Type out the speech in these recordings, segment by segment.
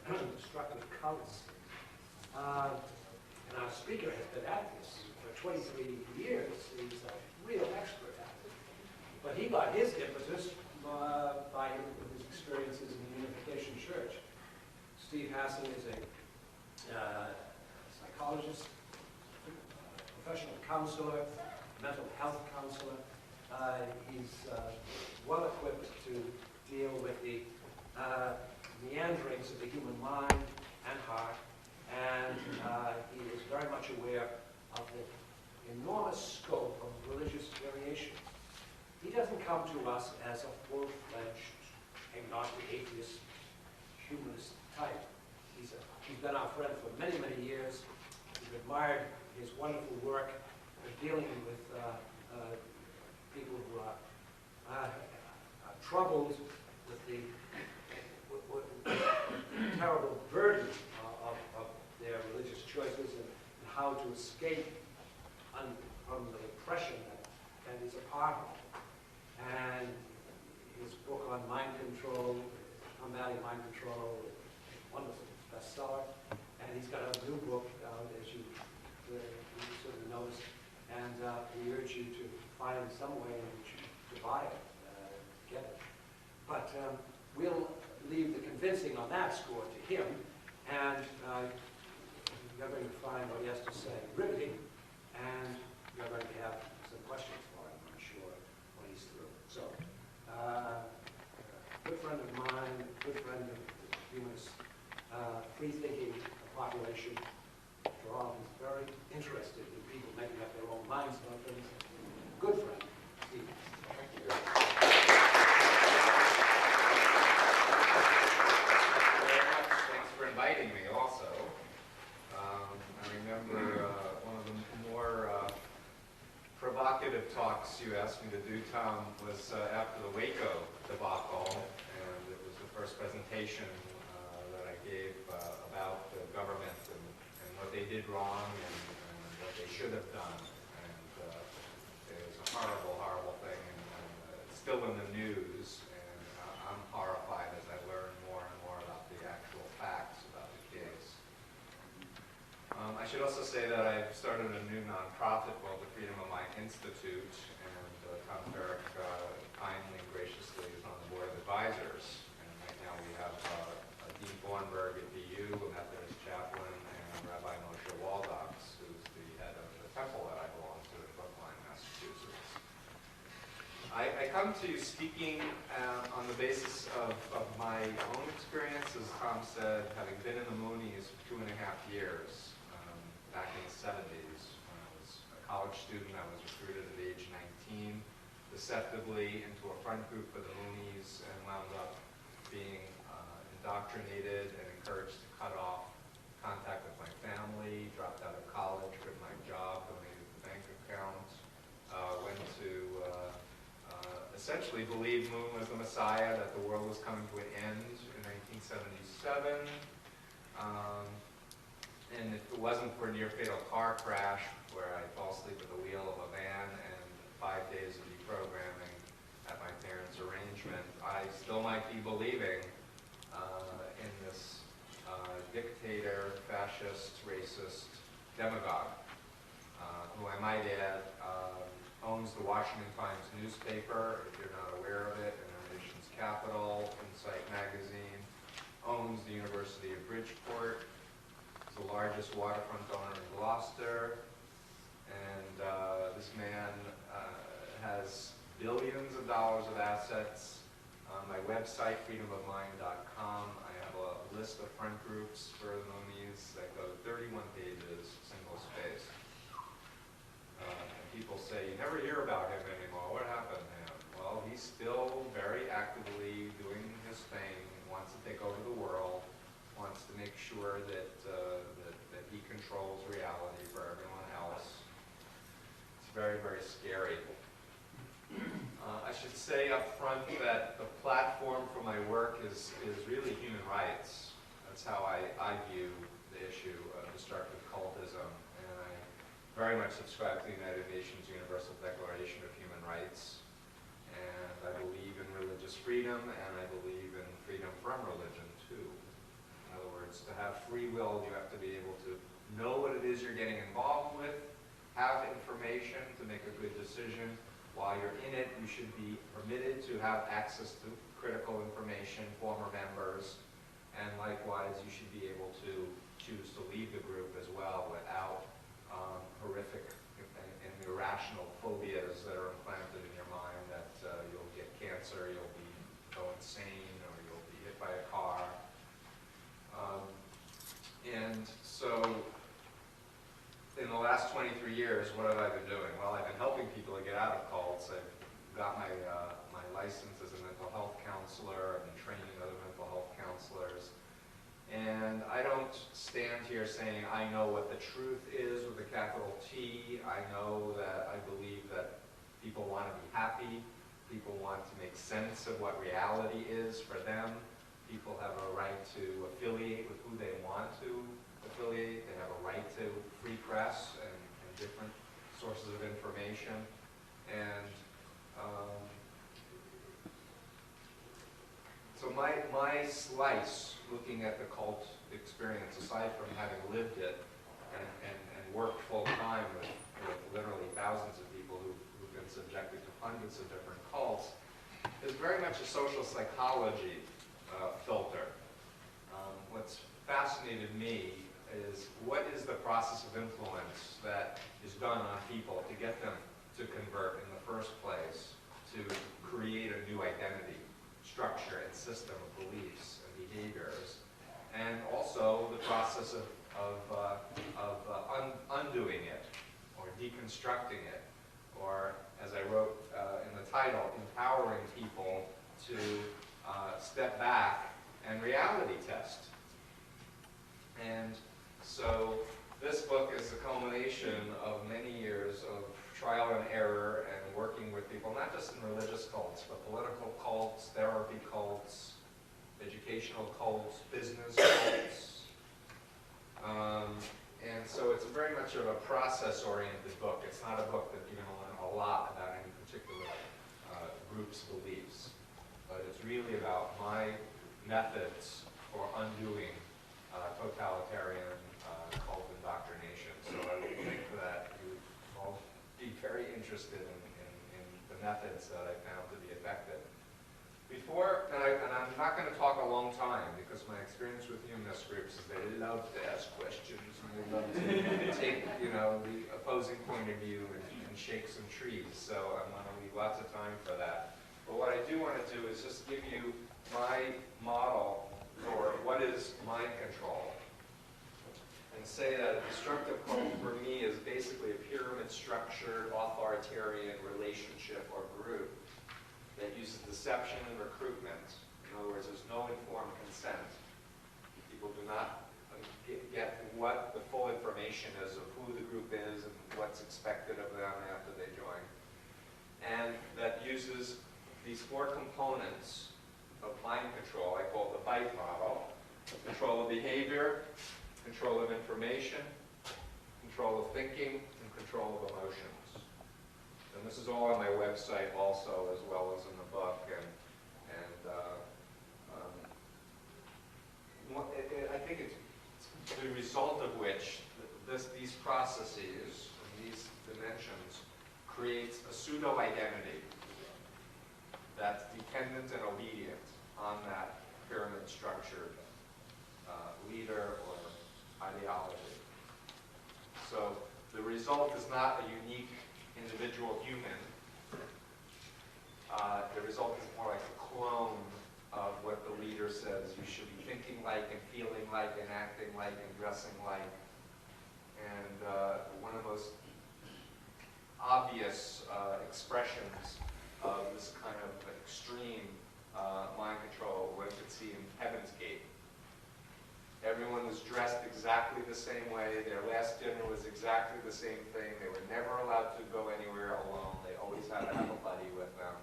destructive cults. And our speaker has been at this for 23 years. He's a real expert at it. But he got his impetus by his experiences in the Unification Church. Steve Hassan is a psychologist, professional counselor, mental health counselor. He's well equipped to deal with the meanderings of the human mind and heart, and he is very much aware of the enormous scope of religious variation. He doesn't come to us as a full-fledged agnostic, atheist, humanist type. He's been our friend for many, many years. We've admired his wonderful work in dealing with people who are troubled with the terrible burden of their religious choices and how to escape from the oppression that is a part of it. And his book on mind control, Combating Mind Control, is a wonderful bestseller. And he's got a new book out, as you sort of noticed. And we urge you to find some way in which to buy it, get it. But we'll leave the convincing on that score to him. And you're going to find what he has to say riveting. And you're going to have some questions for him, I'm sure, when he's through. So, good friend of mine, good friend of the humanist, free-thinking population. After all, he's very interested in people making up their own minds about things. Good friend, Steve. Thank you. Very much. Thanks for inviting me also. I remember one of the more provocative talks you asked me to do, Tom, was after the Waco debacle, and it was the first presentation that I gave about the government and what they did wrong and what they should have done. And it was a horrible, horrible thing, and it's still in the news, and I'm horrified as I learn more and more about the actual facts about the case. I should also say that I've started a new nonprofit called the Freedom of Mind Institute, and Tom Ferrick kindly and graciously is on the board of advisors. And right now we have Dean Thornburg at BU, a Methodist chaplain, and Rabbi Moshe Waldox, who's the head of the temple that I belong to in Brookline, Massachusetts. I come to you speaking on the basis of my own experience, as Tom said, having been in the Moonies for 2.5 years. Back in the 70s, when I was a college student, I was recruited at age 19, deceptively into a front group for the Moonies, and wound up being indoctrinated and encouraged to cut off contact with my family, dropped out of college, quit my job, donated the bank account, went to essentially believe Moon was the Messiah, that the world was coming to an end in 1977. And if it wasn't for a near-fatal car crash where I fell asleep at the wheel of a van and 5 days of deprogramming at my parents' arrangement, I still might be believing in this dictator, fascist, racist demagogue, who I might add owns the Washington Times newspaper, if you're not aware of it, in our nation's capital, Insight magazine, owns the University of Bridgeport, the largest waterfront owner in Gloucester, and this man has billions of dollars of assets. On my website, freedomofmind.com, I have a list of front groups for the Moonies that go 31 pages, single space. And people say, you never hear about him anymore. What happened to him? Well, he's still very actively doing his thing, wants to take over the world, wants to make sure that that he controls reality for everyone else. It's very, very scary. I should say up front that the platform for my work is really human rights. That's how I view the issue of destructive cultism. And I very much subscribe to the United Nations Universal Declaration of Human Rights. And I believe in religious freedom, and I believe in freedom from religion, too. In other words, free will. You have to be able to know what it is you're getting involved with, have information to make a good decision. While you're in it, you should be permitted to have access to critical information, former members, and likewise, you should be able to choose to leave the group as well without horrific and irrational phobias that are implanted in your mind that you'll get cancer, you'll go insane, or you'll be hit by a car. And so, in the last 23 years, what have I been doing? Well, I've been helping people to get out of cults. I've got my license as a mental health counselor. I've been training other mental health counselors. And I don't stand here saying I know what the truth is with a capital T. I know that I believe that people want to be happy. People want to make sense of what reality is for them. People have a right to affiliate with who they want to affiliate. They have a right to free press and different sources of information. And so my slice, looking at the cult experience, aside from having lived it and worked full time with literally thousands of people who've been subjected to hundreds of different cults, is very much a social psychology filter. What's fascinated me is what is the process of influence that is done on people to get them to convert in the first place, to create a new identity, structure, and system of beliefs and behaviors, and also the process of undoing it, or deconstructing it, or, as I wrote in the title, empowering people to step back and reality test. And so this book is the culmination of many years of trial and error and working with people, not just in religious cults, but political cults, therapy cults, educational cults, business cults. And so it's very much of a process-oriented book. It's not a book that you're going to learn a lot about any particular group's beliefs. But it's really about my methods for undoing totalitarian cult indoctrination. So I would think that you would all be very interested in the methods that I found to be effective. Before, and I'm not going to talk a long time, because my experience with humanist groups is they love to ask questions, and they love to take, the opposing point of view and shake some trees. So I want to leave lots of time for that. But what I do want to do is just give you my model for what is mind control, and say that a destructive cult for me is basically a pyramid-structured, authoritarian relationship or group that uses deception and recruitment. In other words, there's no informed consent. People do not get what the full information is of who the group is and what's expected of them after they join. And that uses these four components of mind control. I call it the BITE model: control of behavior, control of information, control of thinking, and control of emotions. And this is all on my website also, as well as in the book. I think it's the result of which these processes, these dimensions, creates a pseudo-identity that's dependent and obedient on that pyramid-structured leader or ideology. So the result is not a unique individual human. The result is more like a clone of what the leader says you should be thinking like and feeling like and acting like and dressing like. And one of the most obvious expressions of this kind of extreme mind control one could see in Heaven's Gate. Everyone was dressed exactly the same way. Their last dinner was exactly the same thing. They were never allowed to go anywhere alone. They always had to have a buddy with them.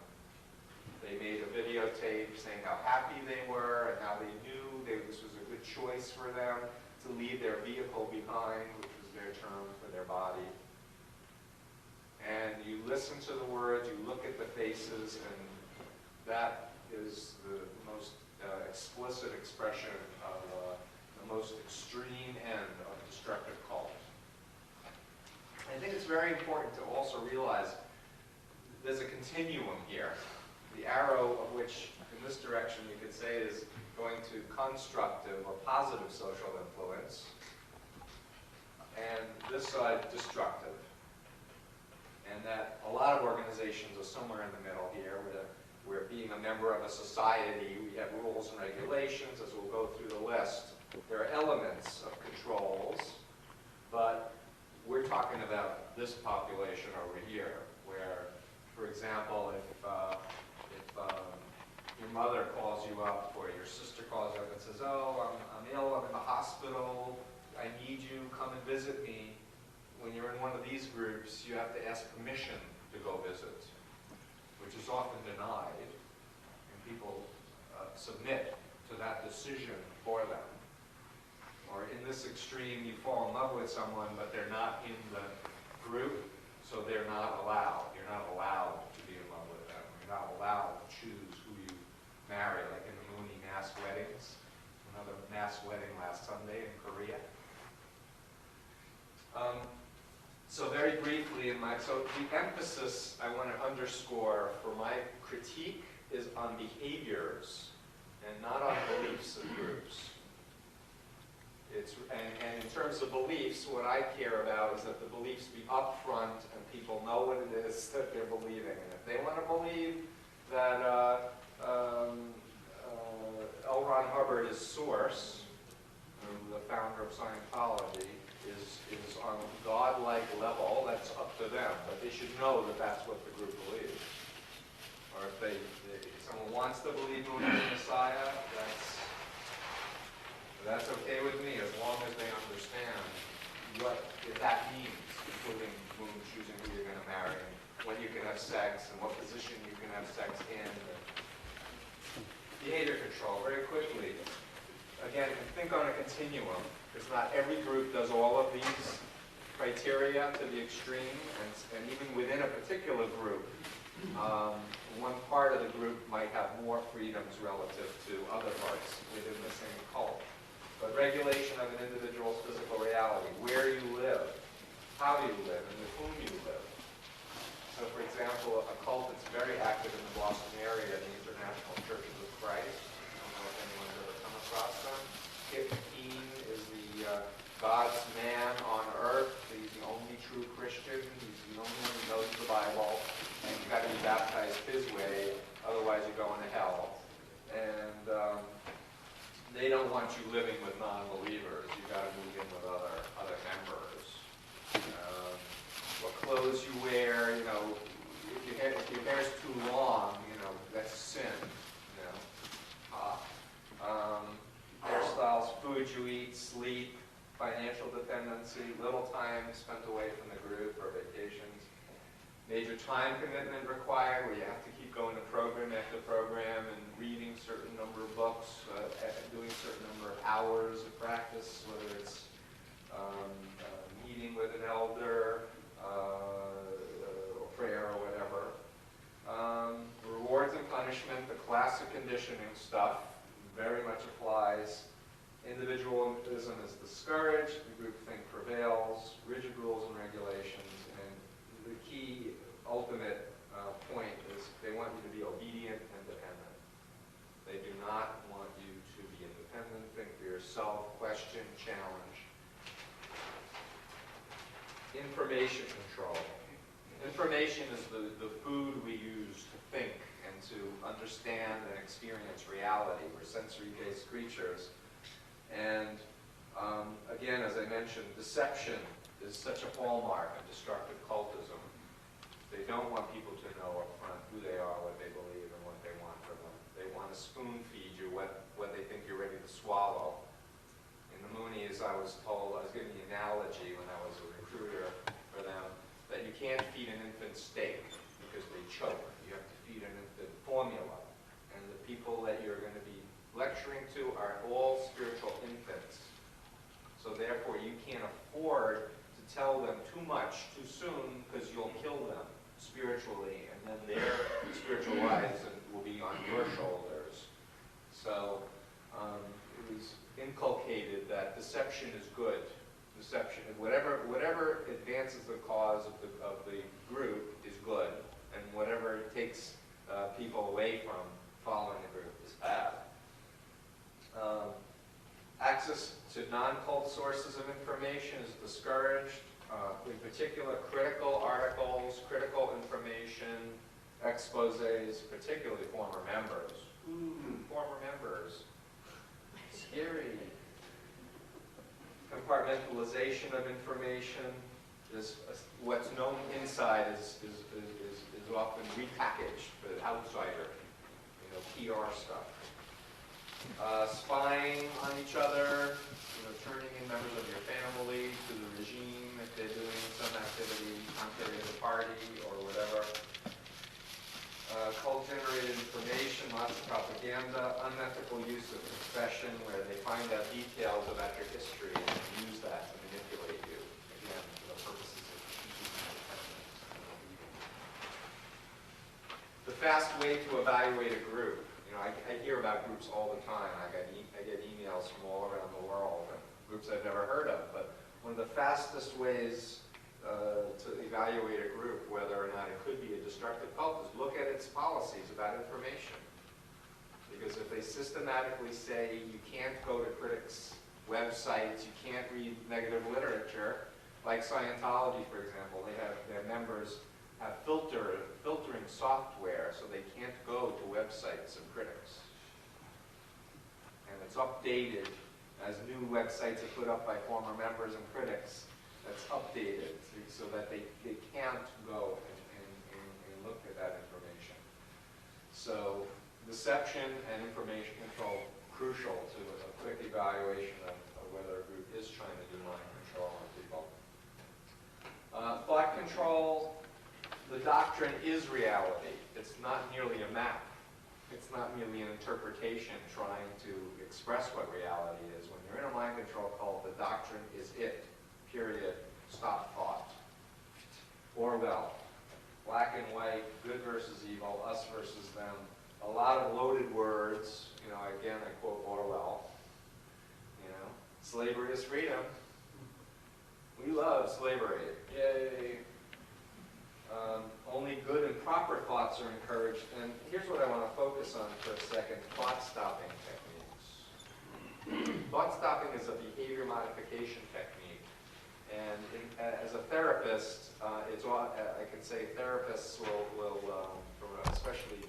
They made a videotape saying how happy they were and how they knew this was a good choice for them to leave their vehicle behind, which was their term for their body. And you listen to the words, you look at the faces, and that is the most explicit expression of the most extreme very important to also realize there's a continuum here. The arrow of which, in this direction, you could say is going to constructive or positive social influence, and this side destructive. And that a lot of organizations are somewhere in the middle here, where being a member of a society, we have rules and regulations, as we'll go through the list. There are elements of controls, but we're talking about this population over here, where, for example, if your mother calls you up, or your sister calls you up and says, oh, I'm ill, I'm in the hospital, I need you, come and visit me. When you're in one of these groups, you have to ask permission to go visit, which is often denied, and people submit to that decision for them. Or in this extreme, you fall in love with someone, but they're not in the group, so they're not allowed. You're not allowed to be in love with them. You're not allowed to choose who you marry, like in the Mooney mass weddings. Another mass wedding last Sunday in Korea. So very briefly, so the emphasis I want to underscore for my critique is on behaviors and not on beliefs of groups. And in terms of beliefs, what I care about is that the beliefs be upfront and people know what it is that they're believing. And if they want to believe that L. Ron Hubbard is source, the founder of Scientology, is on a godlike level, that's up to them. But they should know that that's what the group believes. Or if someone wants to believe Moon is the Messiah, that's okay with me, as long as they understand what that means, including Moon choosing who you're going to marry, and when you can have sex, and what position you can have sex in. Behavior control, very quickly. Again, think on a continuum, because not every group does all of these criteria to the extreme, and even within a particular group, one part of the group might have more freedoms relative to other parts within the same cult. But regulation of an individual's physical reality, where you live, how you live, and with whom you live. So for example, a cult that's very active in the Boston area, the International Churches of Christ, I don't know if anyone's ever come across them. Kip Keene is the God's man on earth. He's the only true Christian. He's the only one who knows the Bible. And you've got to be baptized his way, otherwise you're going to hell. And they don't want you living with non-believers. You've got to move in with other members. What clothes you wear, if your hair's too long, that's sin. Hairstyles, food you eat, sleep, financial dependency, little time spent away from the group or vacations. Major time commitment required, where you have to keep going to program after program and reading a certain number of books, doing a certain number of hours of practice, whether it's meeting with an elder, or prayer or whatever. Rewards and punishment, the classic conditioning stuff, very much applies. Individualism is discouraged, the groupthink prevails, rigid rules and regulations, and the key ultimate point is they want you to be obedient and dependent. They do not want you to be independent, think for yourself, question, challenge. Information control. Information is the food we use to think and to understand and experience reality. We're sensory-based creatures. And again, as I mentioned, deception is such a hallmark of destructive cultism. They don't want people to know up front who they are, what they believe, and what they want from them. They want to spoon feed you what they think you're ready to swallow. In the Moonies, I was given the analogy when I was a recruiter for them, that you can't feed an infant steak because they choke. You have to feed an infant formula. And the people that you're going to be lecturing to are all spiritual infants. So therefore, you can't afford to tell them too much too soon, because you'll kill them spiritually, and then their spiritual lives will be on your shoulders. So it was inculcated that deception is good. deception, whatever advances the cause of the group is good, and whatever takes people away from following the group is bad. Access to non-cult sources of information is discouraged. In particular, critical articles, critical information, exposés, particularly former members. Ooh, former members. Scary. Compartmentalization of information. What's known inside is often repackaged for the outsider. PR stuff. Spying on each other, turning in members of your family to the regime if they're doing some activity contrary to the party or whatever. Cult-generated information, lots of propaganda, unethical use of confession where they find out details about your history and use that to manipulate you, again, for the purposes of keeping you independent. The fast way to evaluate a group. I hear about groups all the time. I get emails from all around the world, and groups I've never heard of. But one of the fastest ways to evaluate a group, whether or not it could be a destructive cult, is look at its policies about information. Because if they systematically say you can't go to critics' websites, you can't read negative literature, like Scientology, for example, their members have filtering software so they can't go to websites of critics. And it's updated as new websites are put up by former members and critics. That's updated so that they can't go and look at that information. So deception and information control crucial to a quick evaluation of whether a group is trying to do mind control on people. Thought control. The doctrine is reality. It's not merely a map. It's not merely an interpretation trying to express what reality is. When you're in a mind control cult, the doctrine is it. Period. Stop thought. Orwell. Black and white, good versus evil, us versus them. A lot of loaded words. Again, I quote Orwell. Slavery is freedom. We love slavery. Yay. Only good and proper thoughts are encouraged. And here's what I want to focus on for a second, thought-stopping techniques. Thought-stopping is a behavior modification technique. And as a therapist, I can say therapists will especially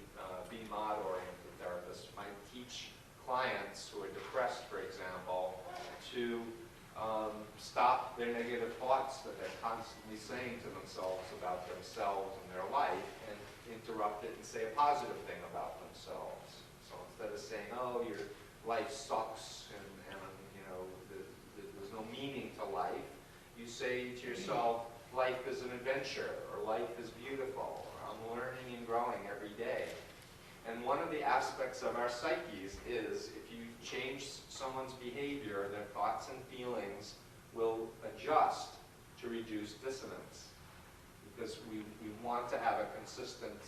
B-mod-oriented therapists, might teach clients who are depressed, for example, to stop their negative thoughts that they're constantly saying to themselves about themselves and their life, and interrupt it and say a positive thing about themselves. So instead of saying, oh, your life sucks and there's no meaning to life, you say to yourself, life is an adventure, or life is beautiful, or I'm learning and growing every day. And one of the aspects of our psyches is if you change someone's behavior, their thoughts and feelings will adjust to reduce dissonance. Because we want to have a consistent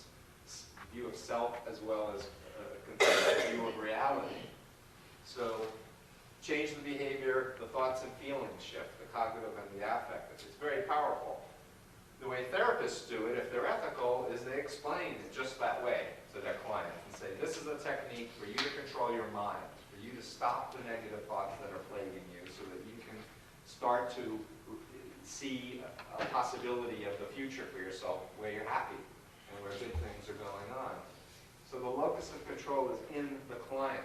view of self as well as a consistent view of reality. So change the behavior, the thoughts and feelings shift, the cognitive and the affective. It's very powerful. The way therapists do it, if they're ethical, is they explain it just that way to their client and say, this is a technique for you to control your mind, for you to stop the negative thoughts that are plaguing you so that you can start to see a possibility of the future for yourself where you're happy and where good things are going on. So the locus of control is in the client.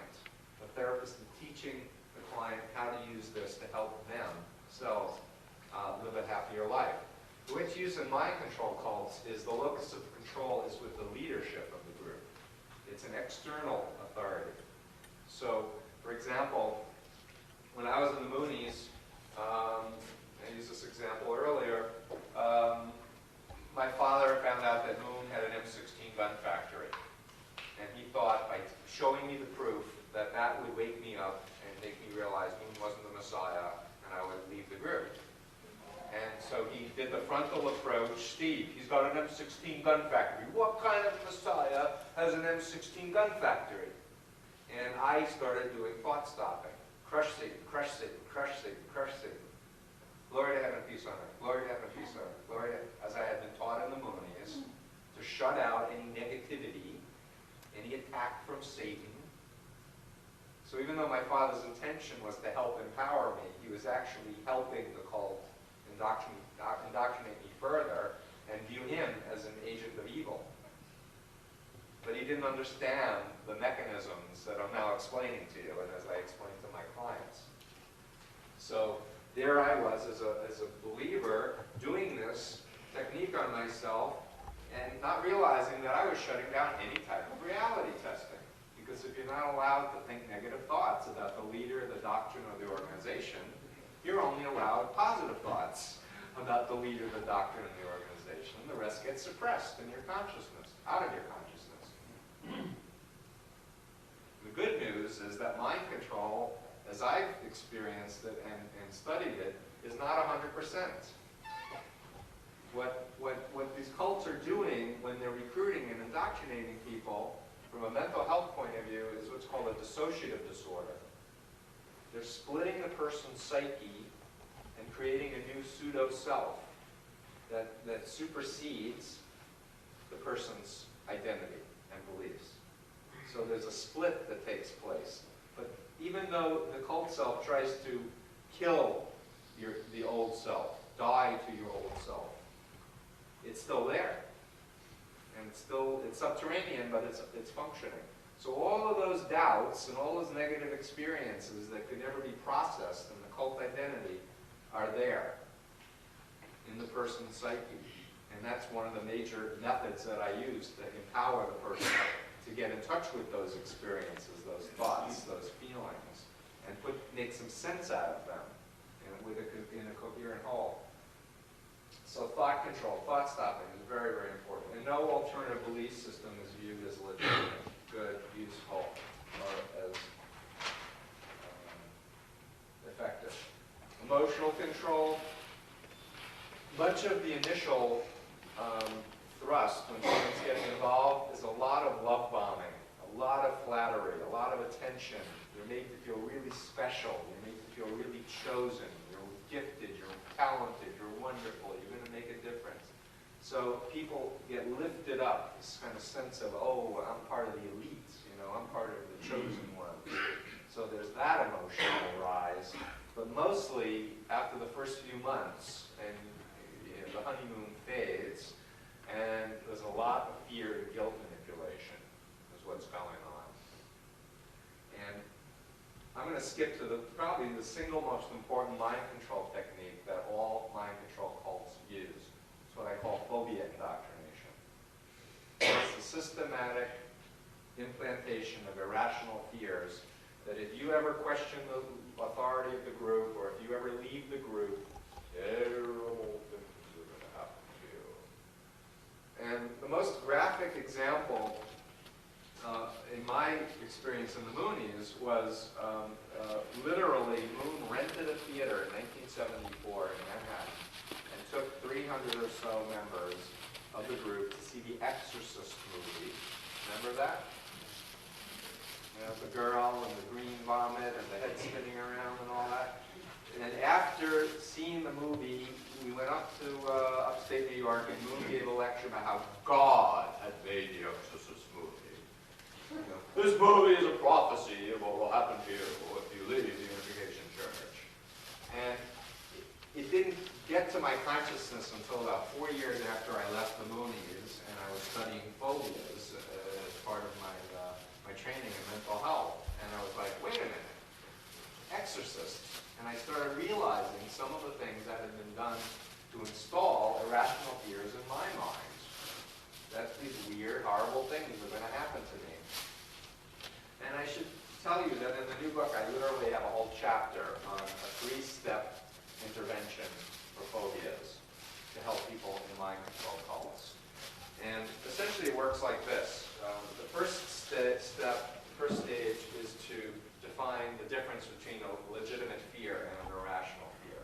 The therapist is teaching the client how to use this to help themselves live a happier life. The way it's used in mind control cults is the locus of control is with the leadership of the group. It's an external authority. So, for example, when I was in the Moonies, I used this example earlier, my father found out that Moon had an M16 gun factory. And he thought by showing me the proof that that would wake me up and make me realize Moon wasn't the Messiah and I would leave the group. And so he did the frontal approach. Steve, he's got an M16 gun factory. What kind of Messiah has an M16 gun factory? And I started doing thought stopping. Crush Satan, crush Satan, crush Satan, crush Satan. Glory to heaven, peace on earth. Glory to heaven, peace on earth. Glory to heaven. As I had been taught in the Moonies, to shut out any negativity, any attack from Satan. So even though my father's intention was to help empower me, he was actually helping the cult indoctrinate me further and view him as an agent of evil. But he didn't understand the mechanisms that I'm now explaining to you, and as I explain to my clients. So there I was as a believer doing this technique on myself and not realizing that I was shutting down any type of reality testing. Because if you're not allowed to think negative thoughts about the leader, the doctrine, or the organization, you're only allowed positive thoughts about the leader, the doctrine, and the organization. The rest gets suppressed in your consciousness, out of your consciousness. The good news is that mind control, as I've experienced it and studied it, is not 100%. What these cults are doing when they're recruiting and indoctrinating people from a mental health point of view is what's called a dissociative disorder. They're splitting the person's psyche and creating a new pseudo-self that supersedes the person's identity and beliefs. So there's a split that takes place. But even though the cult self tries to kill the old self, die to your old self, it's still there. And it's subterranean, but it's functioning. So all of those doubts and all those negative experiences that could never be processed in the cult identity are there in the person's psyche. And that's one of the major methods that I use to empower the person to get in touch with those experiences, those thoughts, those feelings, and make some sense out of them in a coherent whole. So thought control, thought stopping is very, very important. And no alternative belief system is viewed as legitimate, good, useful, or as effective. Emotional control. Much of the initial thrust when someone's getting involved is a lot of love bombing, a lot of flattery, a lot of attention. You're made to feel really special. You're made to feel really chosen. You're gifted. You're talented. You're wonderful. You're going to make a difference. So people get lifted up, this kind of sense of, oh, I'm part of the elite. I'm part of the chosen ones. So there's that emotional rise. But mostly, after the first few months, and the honeymoon fades, and there's a lot of fear and guilt manipulation is what's going on. And I'm going to skip to probably the single most important mind control technique that all mind control cults use. It's what I call phobia indoctrination. It's the systematic implantation of irrational fears that if you ever question the authority of the group, or if you ever leave the group, terrible things are going to happen to you. And the most graphic example in my experience in the Moonies was literally Moon rented a theater in 1974 in Manhattan and took 300 or so members of the group to see the Exorcist movie. Remember that? The girl and the green vomit and the head spinning around and all that. And after seeing the movie, we went up to upstate New York, and Moon gave a lecture about how God had made the Exorcist movie. This movie is a prophecy of what will happen to you if you leave the Unification Church. And it didn't get to my consciousness until about 4 years after I left the Moonies, and I was studying phobias as part of my training in mental health. And I was like, wait a minute, exorcists. And I started realizing some of the things that had been done to install irrational fears in my mind. That these weird, horrible things were going to happen to me. And I should tell you that in the new book, I literally have a whole chapter on a 3-step intervention for phobias to help people in mind control cults. And essentially it works like this. The first stage is to define the difference between a legitimate fear and an irrational fear.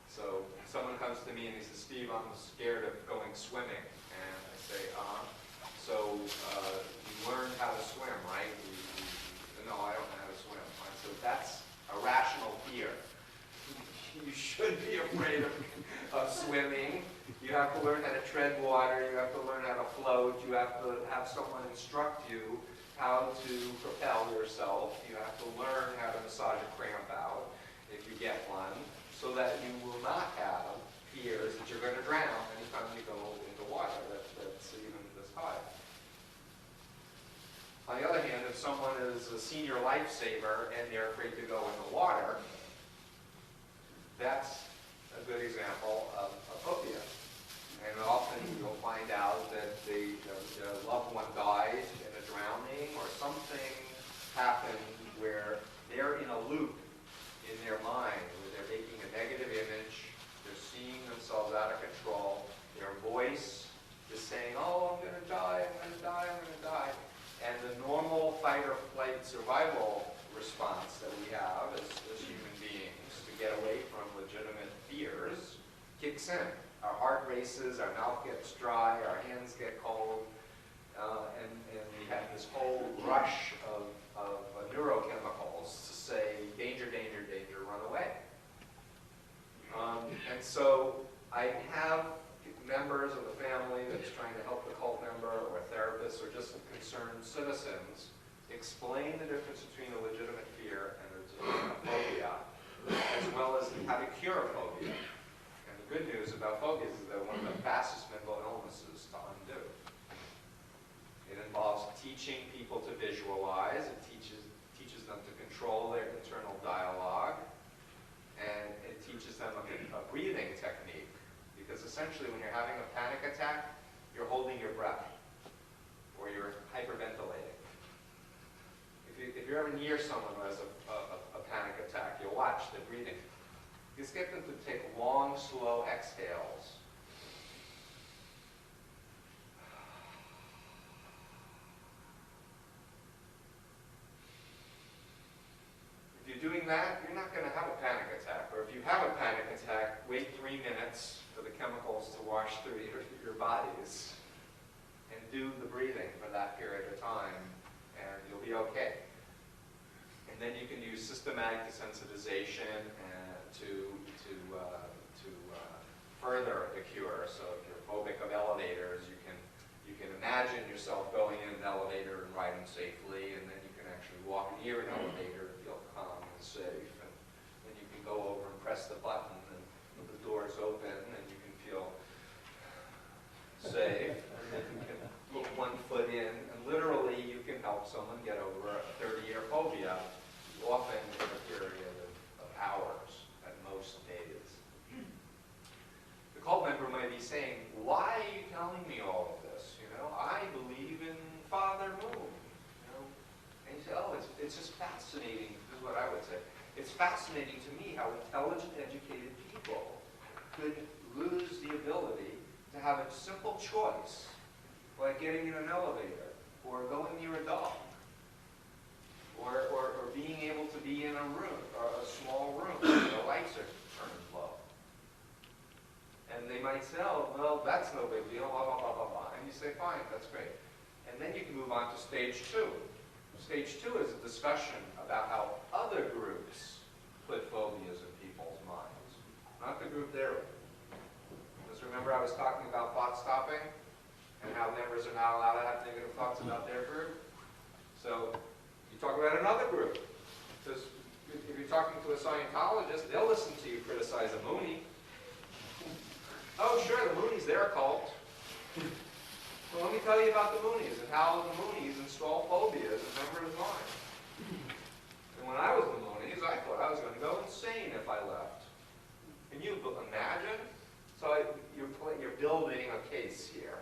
So someone comes to me and he says, Steve, I'm scared of going swimming. And I say, so you learned how to swim, right? No, I don't know how to swim. So that's a rational fear. You swimming, you have to learn how to tread water, you have to learn how to float, you have to have someone instruct you how to propel yourself, you have to learn how to massage a cramp out if you get one, so that you will not have fears that you're going to drown anytime you go into water that's even this high. On the other hand, if someone is a senior lifesaver and they're afraid to go in the water, that's a good example of a phobia. And often you'll find out that the loved one died in a drowning or something happened where they're in a loop in their mind, where they're making a negative image, they're seeing themselves out of control, their voice is saying, oh, I'm going to die, I'm going to die, I'm going to die. And the normal fight or flight survival response that we have as human beings to get away from legitimate fears kicks in. Our heart races, our mouth gets dry, our hands get cold, and we have this whole rush of neurochemicals to say, danger, danger, danger, run away. And so I have members of the family that's trying to help the cult member, or therapists, or just concerned citizens explain the difference between a legitimate fear and a phobia, as well as how to cure a phobia. And the good news about phobias is that one of the fastest mental illnesses to undo. It involves teaching people to visualize, it teaches them to control their internal dialogue, and it teaches them a breathing technique. Because essentially when you're having a panic attack, you're holding your breath, or you're hyperventilating. If you're ever near someone who has a panic attack, you'll watch the breathing. Just get them to take long, slow exhales. If you're doing that, you're not going to have a panic attack. Or if you have a panic attack, wait 3 minutes for the chemicals to wash through your bodies, and do the breathing for that period of time, and you'll be okay. And then you can use systematic desensitization to further the cure. So if you're phobic of elevators, you can imagine yourself going in an elevator and riding safely, and then you can actually walk near an elevator and feel calm and safe. And then you can go over and press the button, and the doors open, and you can feel safe. And then you can put one foot in, and literally you can help someone get over a 30-year phobia, often in a period of hours, at most days. The cult member might be saying, why are you telling me all of this? You know, I believe in Father Moon. You know? And you say, oh, it's just fascinating. This is what I would say. It's fascinating to me how intelligent, educated people could lose the ability to have a simple choice, like getting in an elevator, or going near a dog, or being able to be in a room, or a small room, where the lights are turned low. And they might say, oh, well, that's no big deal, blah, blah, blah, blah, blah. And you say, fine, that's great. And then you can move on to stage 2. Stage 2 is a discussion about how other groups put phobias in people's minds, not the group they're in. Because remember I was talking about thought stopping, and how members are not allowed to have negative thoughts about their group? So you talk about another group. Because if you're talking to a Scientologist, they'll listen to you criticize a Moonie. Oh, sure, the Moonies, they're a cult. Well, let me tell you about the Moonies and how the Moonies install phobias in members' minds. And when I was in the Moonies, I thought I was going to go insane if I left. Can you imagine? So you're building a case here.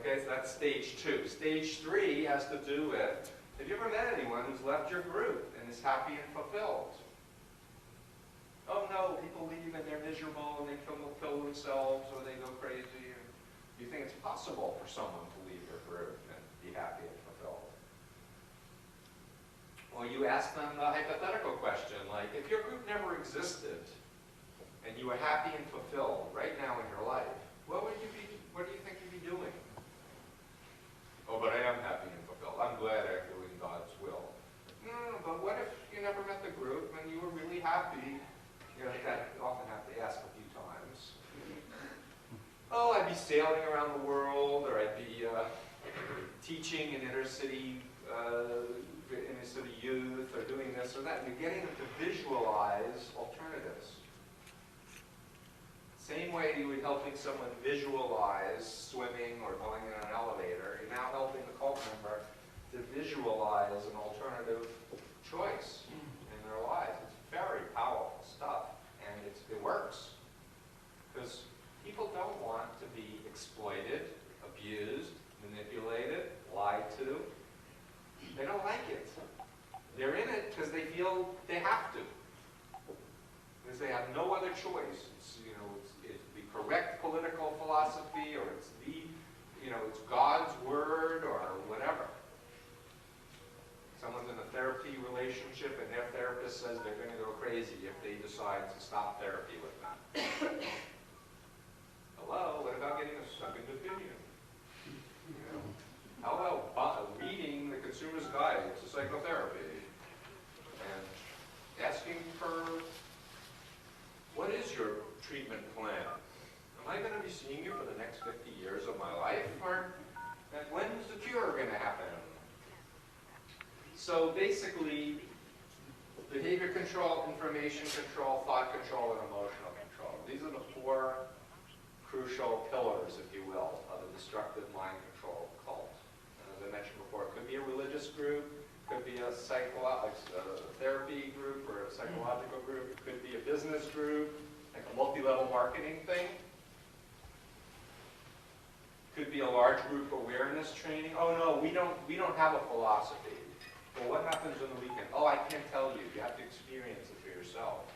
Okay, so that's stage 2. Stage 3 has to do with, have you ever met anyone who's left your group and is happy and fulfilled? Oh no, people leave and they're miserable and they kill themselves or they go crazy. And you think it's possible for someone to leave your group and be happy and fulfilled? Or you ask them a hypothetical question, like, if your group never existed and you were happy and fulfilled right now in your life, what do you think you'd be doing? Oh, but I am happy and fulfilled. I'm glad I'm doing God's will. No, but what if you never met the group and you were really happy? You know, I often have to ask a few times. oh, I'd be sailing around the world, or I'd be teaching in inner city youth, or doing this or that. And you're getting them to visualize alternatives. Same way you were helping someone visualize swimming or going in an elevator, you're now helping the cult member to visualize an alternative choice in their lives. It's very powerful stuff, and it works. Because people don't want to be exploited, abused, manipulated, lied to. They don't like it. They're in it because they feel they have to. Because they have no other choice. It's, you know, it's the correct political philosophy, or it's the, you know, it's God's word, or whatever. Someone's in a therapy relationship and their therapist says they're going to go crazy if they decide to stop therapy with them. Hello, what about getting a second opinion? You know, how about reading the Consumer's Guide to Psychotherapy and asking for, what is your treatment plan? Am I going to be seeing you for the next 50 years of my life? Or when's the cure going to happen? So basically, behavior control, information control, thought control, and emotional control. These are the four crucial pillars, if you will, of a destructive mind control cult. And as I mentioned before, it could be a religious group, could be a therapy group or a psychological group, it could be a business group, like a multi-level marketing thing. Could be a large group awareness training. Oh no, we don't have a philosophy. Well, what happens on the weekend? Oh, I can't tell you. You have to experience it for yourself.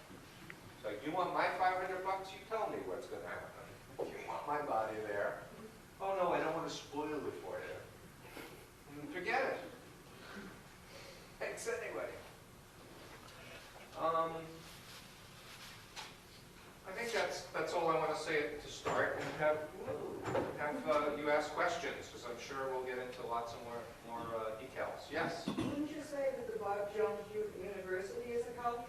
So you want my $500? You tell me what's going to happen. If you want my body there, oh no, I don't want to spoil it for you. Forget it. Thanks anyway. I think that's all I want to say to start, and have you ask questions, because I'm sure we'll get into lots of more details. Yes? Wouldn't you say that the Bob Jones University is a cult?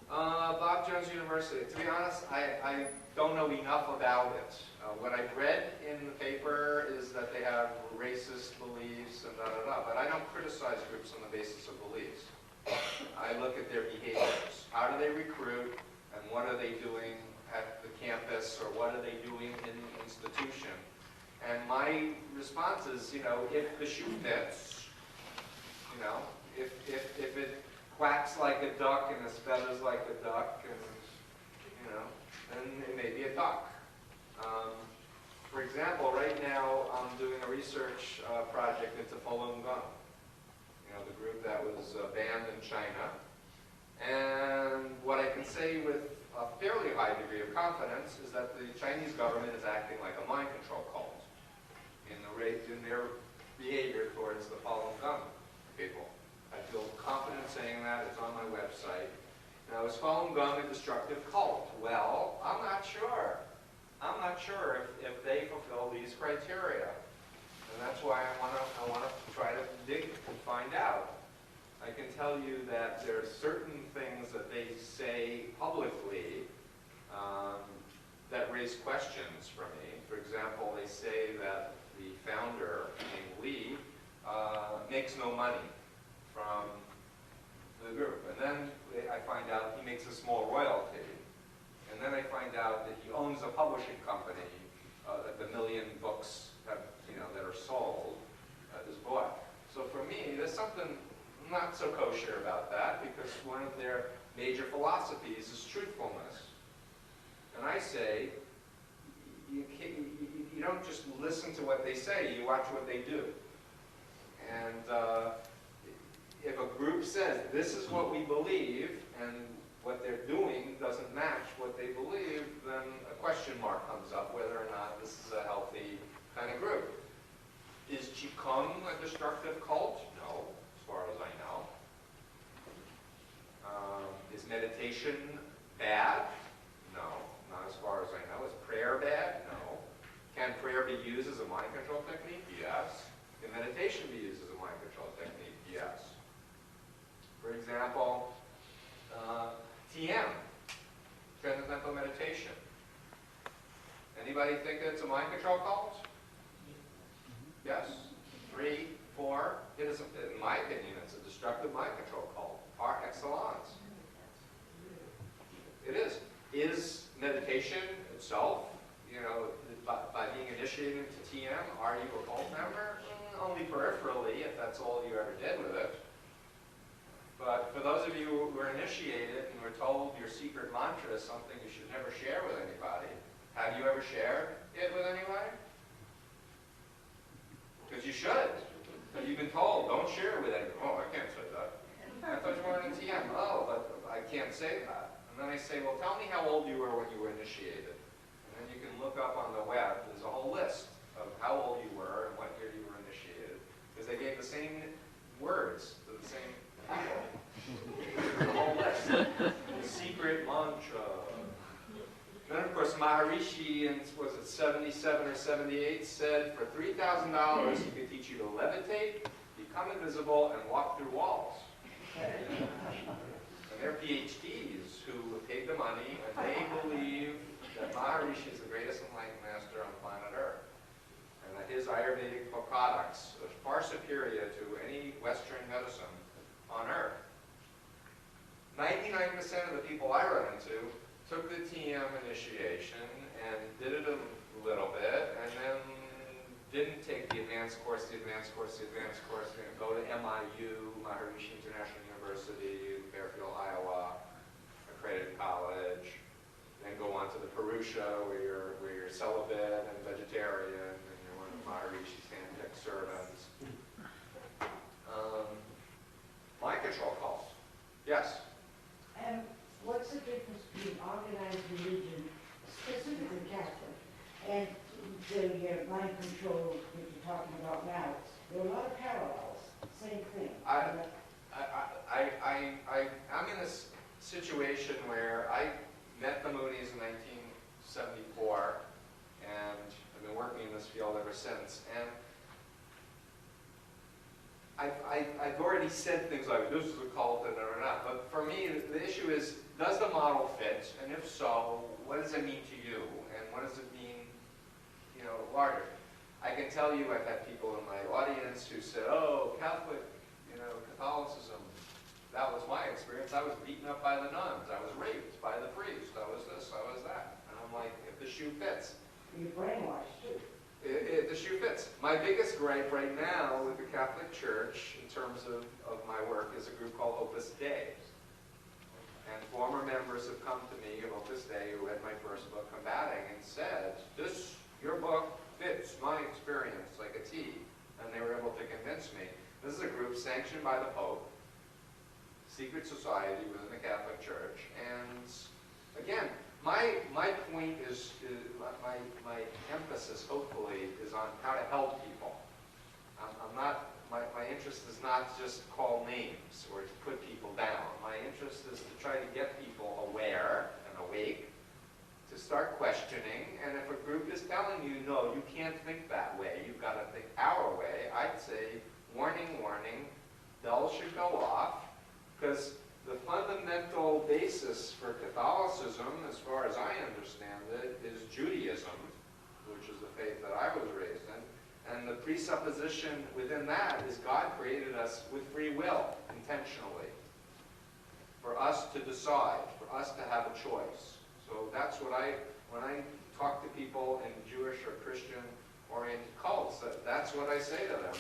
Bob Jones University. To be honest, I don't know enough about it. What I've read in the paper is that they have racist beliefs and da-da-da, but I don't criticize groups on the basis of beliefs. I look at their behaviors. How do they recruit, and what are they doing at the campus, or what are they doing in the institution? And my response is, you know, if the shoe fits, you know, if it quacks like a duck and has feathers like a duck, and, you know, then it may be a duck. For example, right now I'm doing a research project into Falun Gong, you know, the group that was banned in China. And what I can say with a fairly high degree of confidence is that the Chinese government is acting like a mind control cult in their behavior towards the Falun Gong people. I feel confident saying that. It's on my website. Now, is Falun Gong a destructive cult? Well, I'm not sure. I'm not sure if they fulfill these criteria. And that's why I want to try to dig and find out. I can tell you that there are certain things that they say publicly that raise questions for me. For example, they say that the founder, named Lee, makes no money from the group. And then I find out he makes a small royalty. And then I find out that he owns a publishing company that the million books have, you know, that are sold is bought. So for me, there's something not so kosher about that, because one of their major philosophies is truthfulness. And I say, you don't just listen to what they say, you watch what they do. And if a group says, this is what we believe, and what they're doing doesn't match what they believe, then a question mark comes up whether or not this is a healthy kind of group. Is Qigong a destructive cult? No, as far as I know. Is meditation bad? No, not as far as I know. Is prayer bad? No. Can prayer be used as a mind control technique? Yes. Can meditation be used as a mind control technique? Yes. For example, TM, transcendental meditation. Anybody Anybody think it's a mind control cult? Yes. 3, 4. It is, in my opinion, it's a destructive mind control cult, par excellence. It is. Is meditation itself, you know, by being initiated into TM, are you a cult member? Only peripherally, if that's all you ever did with it. But for those of you who were initiated and were told your secret mantra is something you should never share with anybody, have you ever shared it with anybody? Because you should. Because you've been told, don't share it with anyone. Oh, I can't say that. I thought you were in TM. Oh, but I can't say that. And then I say, well, tell me how old you were when you were initiated. And then you can look up on the web. There's a whole list of how old you were and what year you were initiated. Because they gave the same words to the same people. The whole list. The secret mantra. Then, of course, Maharishi, in, was it 77 or 78, said for $3,000 he could teach you to levitate, become invisible, and walk through walls. And they're PhDs who paid the money, and they believe that Maharishi is the greatest enlightened master on planet Earth. And that his Ayurvedic products are far superior to any Western medicine on Earth. 99% of the people I run into took the TM initiation and did it a little bit, and then didn't take the advanced course, and go to MIU, Maharishi International University, Fairfield, Iowa, accredited college, then go on to the Purusha, where you're celibate and vegetarian, and you're one of Maharishi's hand-picked servants. Mind control calls. Yes? And what's the difference between organized religion, specifically Catholic, and the mind control that you're talking about now? There are a lot of parallels. Same thing. I'm in this situation where I met the Moonies in 1974, and I've been working in this field ever since. And I've already said things like, this is a cult and or not. But for me, the issue is, does the model fit? And if so, what does it mean to you? And what does it mean, you know, larger? I can tell you I've had people in my audience who said, oh, Catholic, you know, Catholicism, that was my experience. I was beaten up by the nuns. I was raped by the priest. I was this, I was that. And I'm like, if the shoe fits. You're brainwashed, too. The shoe fits. My biggest gripe right now with the Catholic Church, in terms of my work, is a group called Opus Dei. And former members have come to me of Opus Dei who read my first book, Combating, and said, your book fits my experience like a T. And they were able to convince me. This is a group sanctioned by the Pope, secret society within the Catholic Church. And again, my point is, my emphasis, hopefully, is on how to help people. I'm not, my interest is not just call names or to put people down. My interest is to try to get people aware and awake, to start questioning, and if a group is telling you, no, you can't think that way, you've got to think our way, I'd say, warning, warning, bells should go off, because the fundamental basis for Catholicism, as far as I understand it, is Judaism, which is the faith that I was raised in. And the presupposition within that is God created us with free will, intentionally, for us to decide, for us to have a choice. So that's what when I talk to people in Jewish or Christian-oriented cults, that's what I say to them.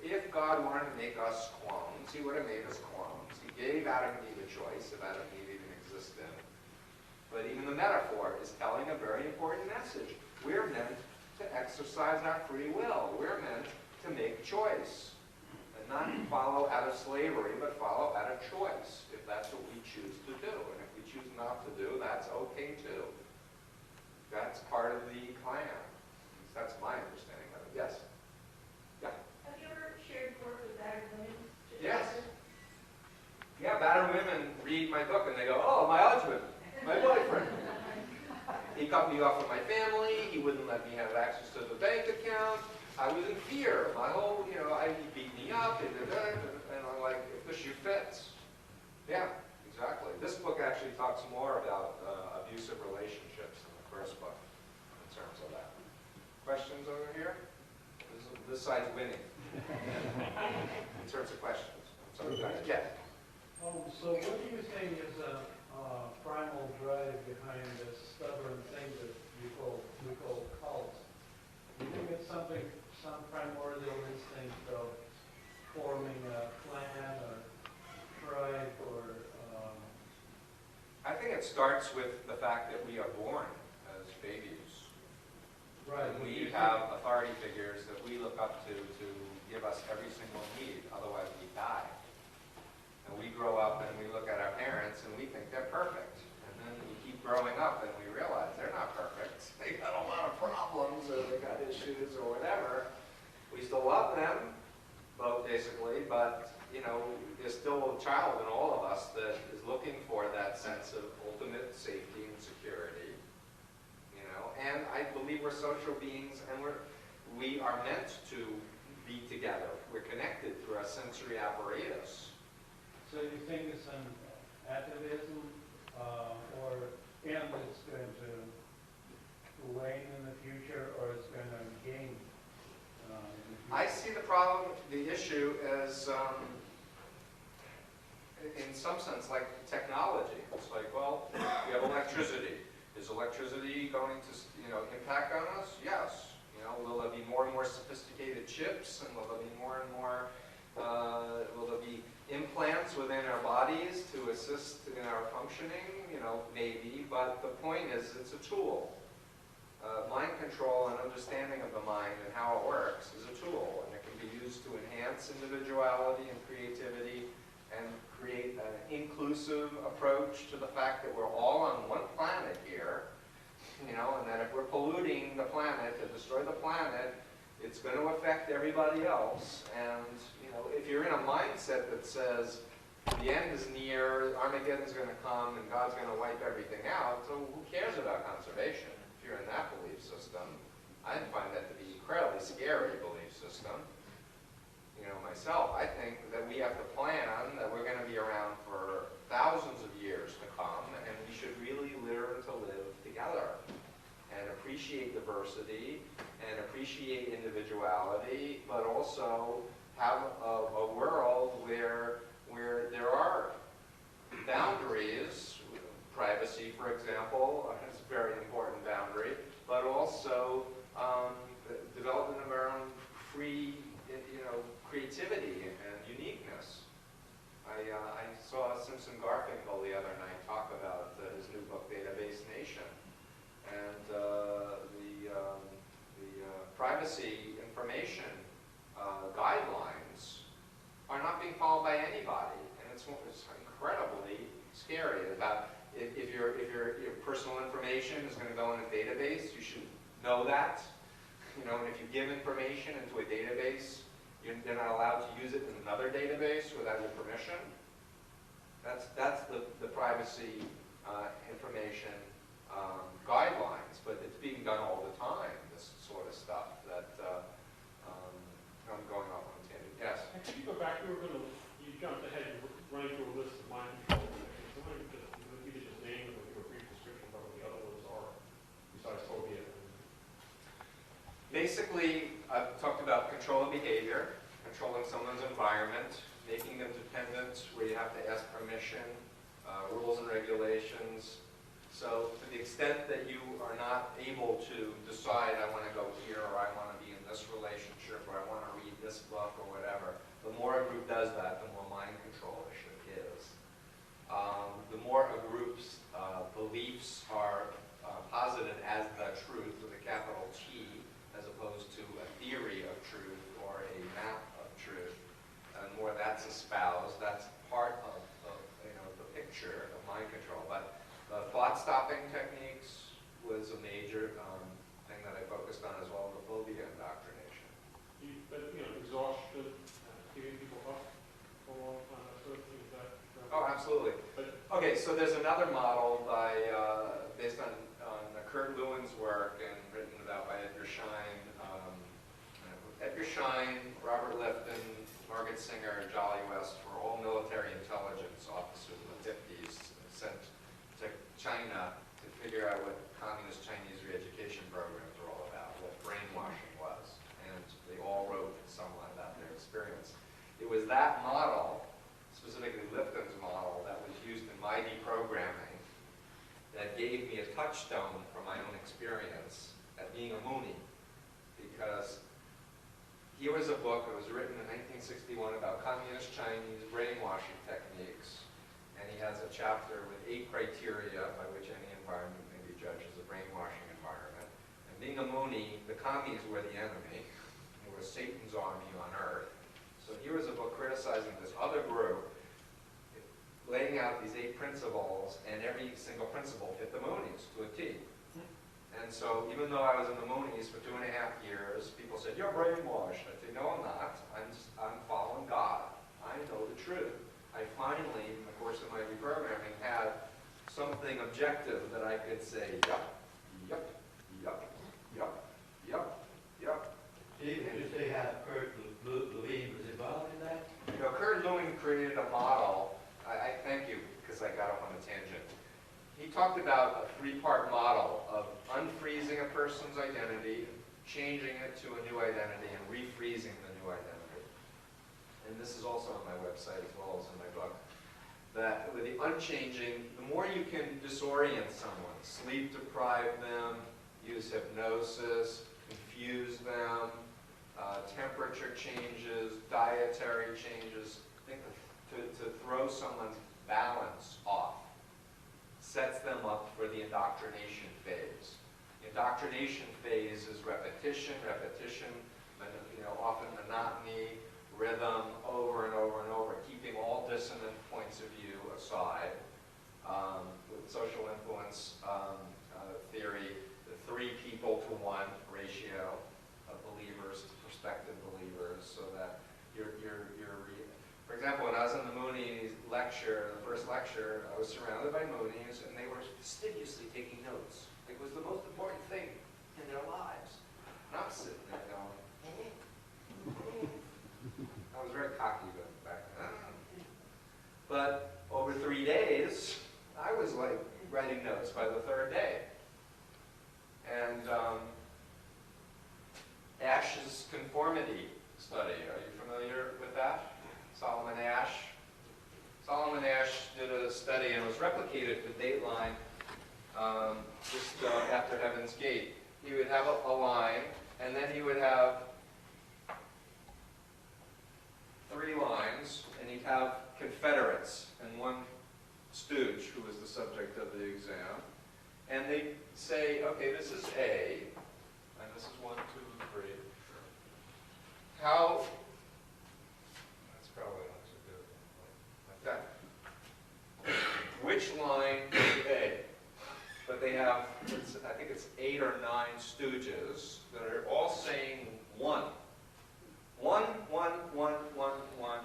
If God wanted to make us clones, he would have made us clones. He gave Adam and Eve a choice, if Adam and Eve even existed. But even the metaphor is telling a very important message. We're meant to exercise our free will. We're meant to make choice. And not follow out of slavery, but follow out of choice, if that's what we choose to do. And if we choose not to do, that's okay too. That's part of the plan. That's my understanding of it. Yes? Yeah? Have you ever shared work with battered women? Yes. Yeah, battered women read my book and they go, oh, my husband, my boyfriend. He cut me off from my family. He wouldn't let me have access to the bank account. I was in fear. My whole, you know, he beat me up, and I'm like, if the shoe fits. Yeah, exactly. This book actually talks more about abusive relationships than the first book, in terms winning in terms of questions. I'm sorry, yeah. So what do you think is a primal drive behind this stubborn thing that we call cult? Do you think it's some primordial instinct of forming a clan or tribe or? I think it starts with the fact that we are born as babies. Right. We have authority figures that we look up to give us every single need, otherwise we die. And we grow up and we look at our parents and we think they're perfect. And then we keep growing up and we realize they're not perfect. They got a lot of problems or they got issues or whatever. We still love them, basically, but you know, there's still a child in all of us that is looking for that sense of ultimate safety and security. You know, and I believe we're social beings and we are meant to be together. We're connected through our sensory apparatus. So you think it's an atavism, and it's going to wane in the future, or it's going to gain? I see the problem, the issue as, in some sense, like technology. It's like, well, we have electricity. Is electricity going to, impact on us? Yes. Will there be more and more sophisticated chips, and will there be more and more, will there be implants within our bodies to assist in our functioning? Maybe, but the point is it's a tool. Mind control and understanding of the mind and how it works is a tool, and it can be used to enhance individuality and creativity and create an inclusive approach to the fact that we're all on one planet here, and that if we're polluting the planet to destroy the planet, it's going to affect everybody else. And if you're in a mindset that says the end is near, Armageddon is going to come, and God's going to wipe everything out, so who cares about conservation? If you're in that belief system, I find that to be an incredibly scary belief system. Myself, I think that we have to plan that we're going to be around for thousands of years to come, and we should really learn to live together and appreciate diversity and appreciate individuality, but also have a world where there are boundaries. Privacy, for example, is a very important boundary, but also the development of our own free, creativity and uniqueness. I saw Simpson Garfinkel the other night talk about his new book, Database Nation, and the privacy information guidelines are not being followed by anybody, and it's incredibly scary. About if your personal information is going to go in a database, you should know that. And if you give information into a database, you're not allowed to use it in another database without your permission. That's the privacy information guidelines, but it's being done all the time, this sort of stuff that I'm going off on a tangent. Yes? And could you go back, you jumped ahead, you were running through a list of mind control things. So you could just name them and give a brief description of what the other ones are, besides phobia. Basically, I've talked about control of behavior, controlling someone's environment, making them dependent where you have to ask permission, rules and regulations. So to the extent that you are not able to decide, I want to go here, or I want to be in this relationship, or I want to read this book, or whatever, the more a group does that, the more mind controllership is. The more a group's beliefs are posited as the truth with a capital T, as opposed to a theory of truth or a map of truth, and more that's espoused, that's part of the picture of mind control. But thought-stopping techniques was a major thing that I focused on, as well as the phobia indoctrination. Exhaustion, giving people up for a long time, that sort of thing. Oh, absolutely. Okay, so there's another model by based on Kurt Lewin's work and written about by Edgar Schein. Edgar Schein, Robert Lifton, Margaret Singer, and Jolly West were all military intelligence officers in the 50s sent to China to figure out what communist Chinese re-education programs were all about, what brainwashing was. And they all wrote in some tiny programming that gave me a touchstone for my own experience at being a Moonie. Because here was a book that was written in 1961 about communist Chinese brainwashing techniques. And he has a chapter with 8 criteria by which any environment may be judged as a brainwashing environment. And being a Moonie, the commies were the enemy. It was Satan's army on earth. So here was a book criticizing this other group, laying out these 8 principles, and every single principle fit the Moonies to a T. And so even though I was in the Moonies for 2.5 years, people said, "You're brainwashed." I'd say, "No, I'm not. I'm following God. I know the truth." I finally, in the course of my reprogramming, had something objective that I could say, yup, yup, yup, yup, yup, yup. Did you say how Kurt Lewin was involved in that? You know, Kurt Lewin created a model. I thank you, because I got off on a tangent. He talked about a 3-part model of unfreezing a person's identity, changing it to a new identity, and refreezing the new identity. And this is also on my website as well as in my book. That with the unchanging, the more you can disorient someone, sleep deprive them, use hypnosis, confuse them, temperature changes, dietary changes, to throw someone's balance off, sets them up for the indoctrination phase. The indoctrination phase is repetition, often monotony, rhythm, over and over and over, keeping all dissonant points of view aside. With social influence theory, the 3 people to 1 ratio of believers to prospective believers, so that for example, when I was in the Moonies lecture, the first lecture, I was surrounded by Moonies, and they were fastidiously taking notes. It was the most important thing in their lives. And I'm sitting there going, I was very cocky back then. But over 3 days, I was like writing notes by the 3rd day. And Ash's conformity study, are you familiar with that? Solomon Ash. Solomon Ash did a study and was replicated to Dateline just after Heaven's Gate. He would have a line, and then he would have 3 lines, and he'd have Confederates and 1 stooge who was the subject of the exam. And they'd say, okay, this is A, and this is 1, 2, 3. How, that's probably not so good, like that. Which line is A? But they have, I think it's 8 or 9 stooges that are all saying 1. 1, 1, 1, 1, 1.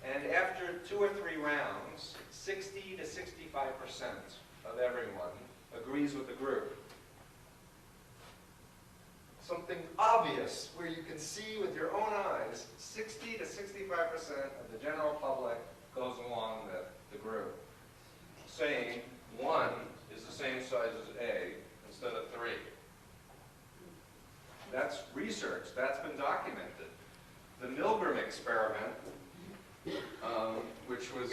And after 2 or 3 rounds, 60 to 65% of everyone agrees with the group. Something obvious where you can see with your own eyes, 60 to 65% of the general public goes along with the group, saying 1 is the same size as A instead of 3. That's research. That's been documented. The Milgram experiment, which was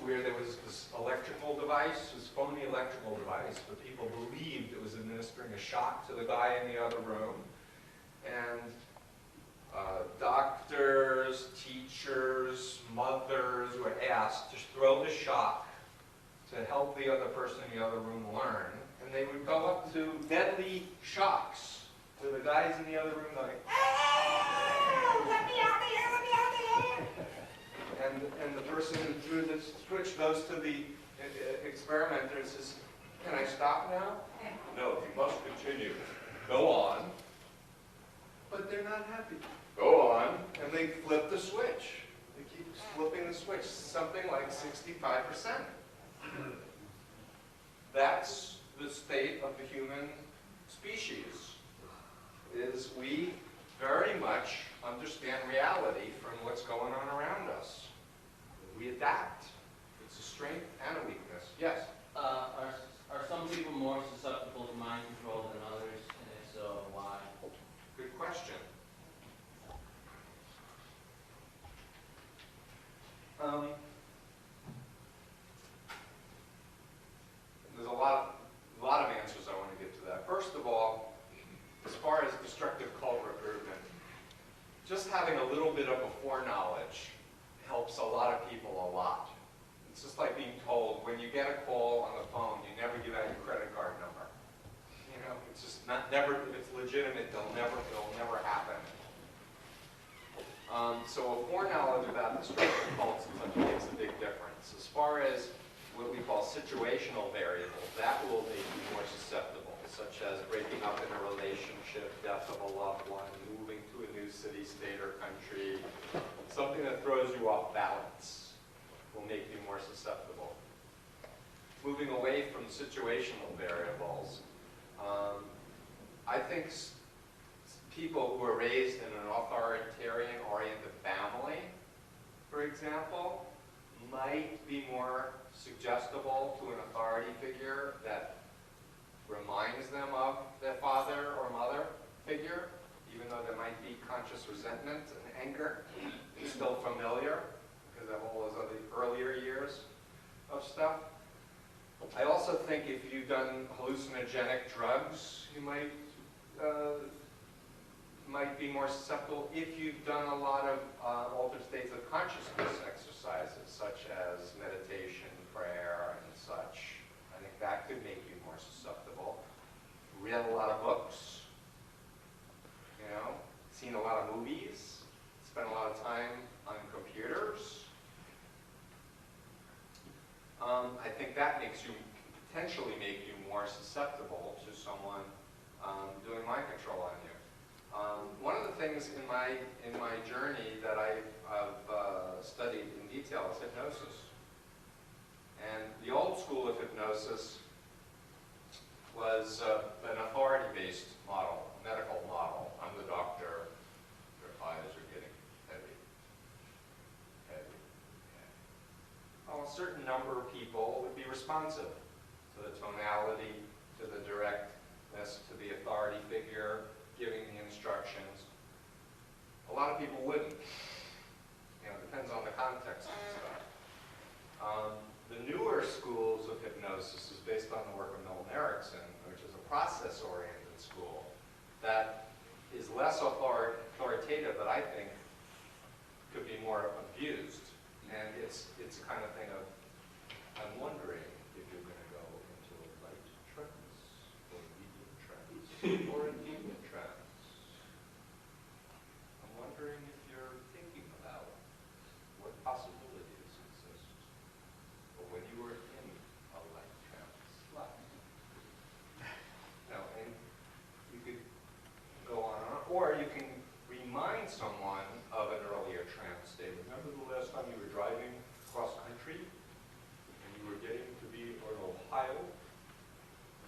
where there was this electrical device, this phony electrical device, but people believed it was administering a shock to the guy in the other room. And doctors, teachers, mothers were asked to throw the shock to help the other person in the other room learn. And they would go up to deadly shocks with the guys in the other room going, "Oh, let me out of here, let me out of here!" And the person who threw the switch goes to the experimenter and says, "Can I stop now?" "No, you must continue. Go on." But they're not happy. Go on. And they flip the switch. They keep flipping the switch. Something like 65%. That's the state of the human species, is we very much understand reality from what's going on around us. We adapt. It's a strength and a weakness. Yes? Are some people more susceptible to mind control than others, and if so, why? Good question. when you get a call on the phone, you never give out your credit card number. You know, it's just not never. If it's legitimate, it'll never happen. So a foreknowledge about destructive cults makes a big difference. As far as what we call situational variables, that will make you more susceptible, such as breaking up in a relationship, death of a loved one, moving to a new city, state, or country. Something that throws you off balance will make you more susceptible. Moving away from situational variables, I think people who are raised in an authoritarian-oriented family, for example, might be more suggestible to an authority figure that reminds them of their father or mother figure, even though there might be conscious resentment and anger. It's still familiar because of all those other earlier years of stuff. I also think if you've done hallucinogenic drugs, you might be more susceptible. If you've done a lot of altered states of consciousness exercises, such as meditation, prayer, and such, I think that could make you more susceptible. Read a lot of books, you know, seen a lot of movies, spent a lot of time on computers. I think that potentially make you more susceptible to someone doing mind control on you. One of the things in my journey that I've studied in detail is hypnosis. And the old school of hypnosis was an authority-based model, a medical model. I'm the doctor, your eyes are getting heavy. Well, a certain number of people would be responsive to the tonality, to the directness, to the authority figure giving the instructions. A lot of people wouldn't. You know, it depends on the context and stuff. The newer schools of hypnosis is based on the work of Milton Erickson, which is a process-oriented school that is less authoritative, but I think could be more abused. And it's a kind of thing of, I'm wondering if you're going to go into a light trance, or a medium trance, or a deep trance. I'm wondering if you're thinking about what possibilities exist, or when you were in a light trance. No, and you could go on and on, or you can remind someone of an earlier trance state. Remember the last time you were driving cross country and you were getting to be in Ohio